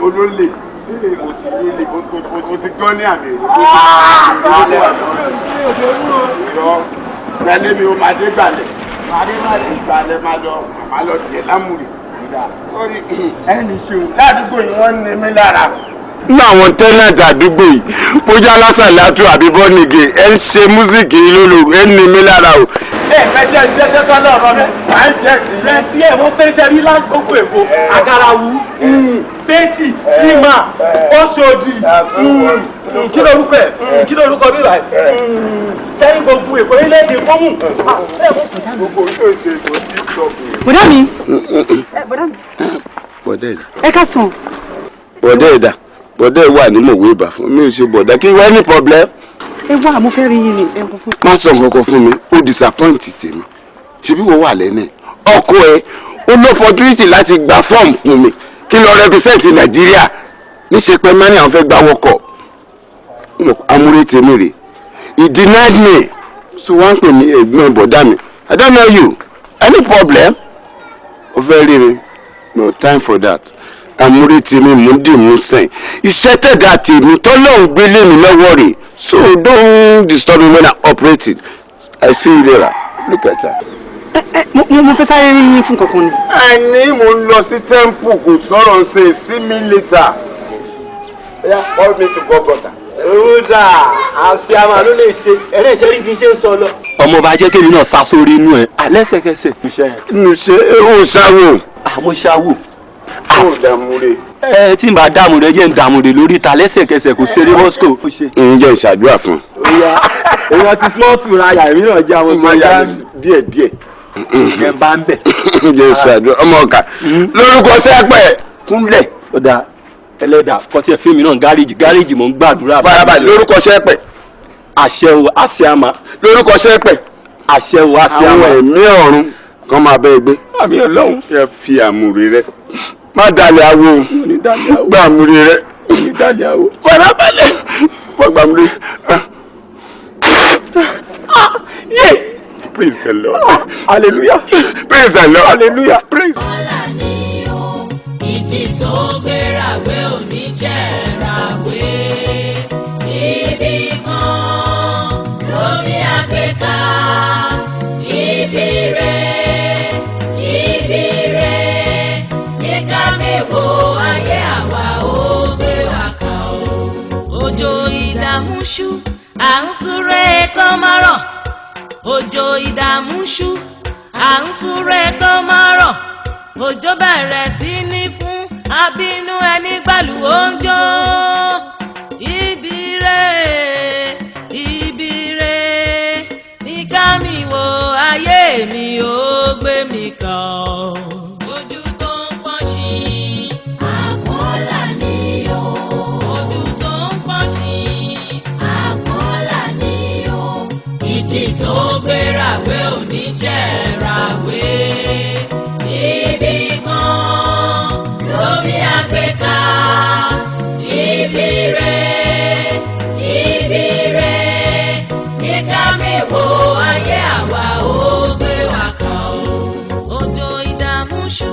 olólè o ti gbọ́ ní àmì ìrọ̀ tẹ́lẹ̀ mi o máa dé gbalẹ̀ gbalẹ̀ máa lọ jẹ̀ lámùrì ẹni ṣe o ládùúgbò yìí wọ́n ní mi lára. ní àwọn tẹ́nàtì àdúgbò yìí bójá lásàlátù àbí bọ́nìgè ẹ ń ṣe músíkì lólo ẹ ní mi lára o. mẹjẹ ìṣẹṣẹ tó náà rọ mi à ń jẹ sí. rẹ sí ẹ wọn fẹsẹ rí lágbókò èkó agarawu bẹ́ẹ̀tì ìmà Ọ̀ṣọ́dì kí lórúkọ ẹ̀ kí lórúkọ bí báyìí sẹ́yìn gbogbo èkó orílẹ̀-èdè kọ́mù. gbogbo yóò ṣe ètò tiktok. bọ̀dá mi. bọ̀dẹ́ ìdá. ẹ ká sàn. bọ̀dẹ́ ìdá bọ̀dẹ́ wà ní mòwe ìbà fún mi ò ṣe bọ̀dá kí wọ́n ní problem. ẹ wá mo fẹ́ rí yín ni ẹ kò fún. má sọ nǹkan kan fún mi ó disappoint tèmi ṣebí wọ́n wà lẹ́nẹ̀ ọkọ ẹ ó ní opportunity láti gba form fún mi kí lọ represent Nàìjíríà níṣẹ́ pé mẹ́rin àwọn fẹ́ gbá wọ́kọ̀ amúre tèmi rè he denied me so wọ́n ń pè ní ẹ̀gbọ́n bọ̀dá mi I don't know you any problem ó fẹ́ rí mi no time for that amúre tèmi mú dì mú sẹ́yìn iṣẹ́ tẹ̀dá tèmi tọ́lọ́hún gbélé mi lọ́wọ́ rè so don't disturb me when I'm operating I see you later look at her. mo fẹ́ sáré rí yín fún kankan ni. àní mo ń lọ sí temple kò sọ̀rọ̀ ṣe see me later. Yeah, call me to Golgotha. Rúdà àṣìàmà ló lè ṣe ẹ̀rẹ́ ìṣẹ́rí bí ṣe ń sọ lọ. ọmọ bá jẹ́ kémi náà sá sórí inú ẹ̀ alẹ́sẹ̀kẹsẹ̀. inú ṣe ó ṣáwò. àmọ́ ṣáwò. ó dàmúre. Tí n bá dààmú rẹ jẹ́ ń dààmú rẹ lórí ìta lẹ́sẹ̀kẹsẹ̀ kò ṣeré moscow. ǹjẹ́ ìṣàdúrà fún. èèyàn ti small tour ayà èmi náà jẹ́ àwọn ọmọ ìyá díẹ̀. ẹ bá ń bẹ̀. ǹjẹ́ ìṣàdúrà ọmọ ọ̀kà lórúkọ sẹ́pẹ̀ kúnlẹ̀. ó dáa ẹlẹ́dà kọtí ẹ̀ fíìmù náà gáréèjì mò ń gbàdúrà. farabalẹ̀ lórúkọ sẹ́pẹ̀. àṣẹ o àṣìàmà. lórúkọ sẹ́pẹ̀. àṣẹ o àṣìàmà. àwọn ẹ̀mí ọ̀run kan máa bẹ́ ẹ gbé. àmì ọlọ́run. ẹ fi àmúre rẹ má dalẹ̀ awo gbà àmúre rẹ. farabalẹ̀ gbà àmúre. Praise the Lord. Hallelujah. Praise the Lord. Hallelujah. Praise. ìjì tó gbérawé ò ní jẹ́rawé ibì kan lórí àgbéká ibi rẹ̀ ní ká mi wo ayé àwa ó gbé wa kà ó. òjò ìdààmú ṣú à ń súré kó má rọ̀ òjò ìdààmú ṣú à ń súré kó má rọ̀ òjò bẹ̀rẹ̀ sí ní fún abínú ẹni gbàlù oúnjẹ ibi rẹ̀ ní ká mi wo ayé mi ó gbé mi kàn. ojú tó ń pọ́n sí àpọ́nlá ni o. ojú tó ń pọ́n sí àpọ́nlá ni o. ìjì tó gbérawé ò ní jẹ́rawé. Ibì kan lórí àgbéká ibi rẹ̀ ní ká mi wo ayé àwa ó gbé wa kàn ó. òjò ìdààmú ṣú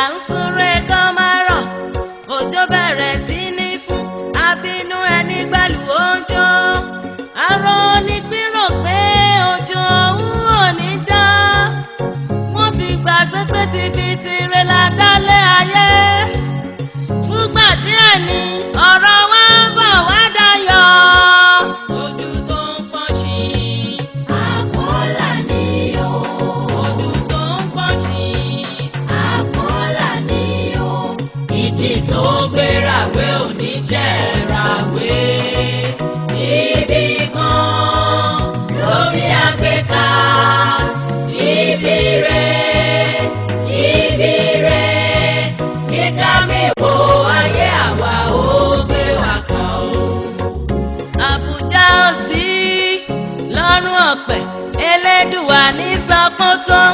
à ń súré kó má rọ̀ òjò bẹ̀rẹ̀ sí ní fún abínú ẹni gbàlù oúnjẹ arọ onígbìrò pé òjò òun ò ní dá wọ́n ti gbàgbé pé tibí tirẹ̀ la dálé ayé fúngbà díẹ̀ ni ọ̀rọ̀ wa ń bọ̀ wá dayọ̀. ojú tó ń pọ́n sí àpọ́nlá ni o. ojú tó ń pọ́n sí àpọ́nlá ni o. ìjì tó gbérawé ò ní jẹ́rawé. ibì kan lórí àgbéká ibi rẹ̀ ní ká mi wo ayé àwa ó gbé wa kàn ó. Àbújá ò sí lọ́rùn ọ̀pẹ Elédùà ní sọpọ́tọ́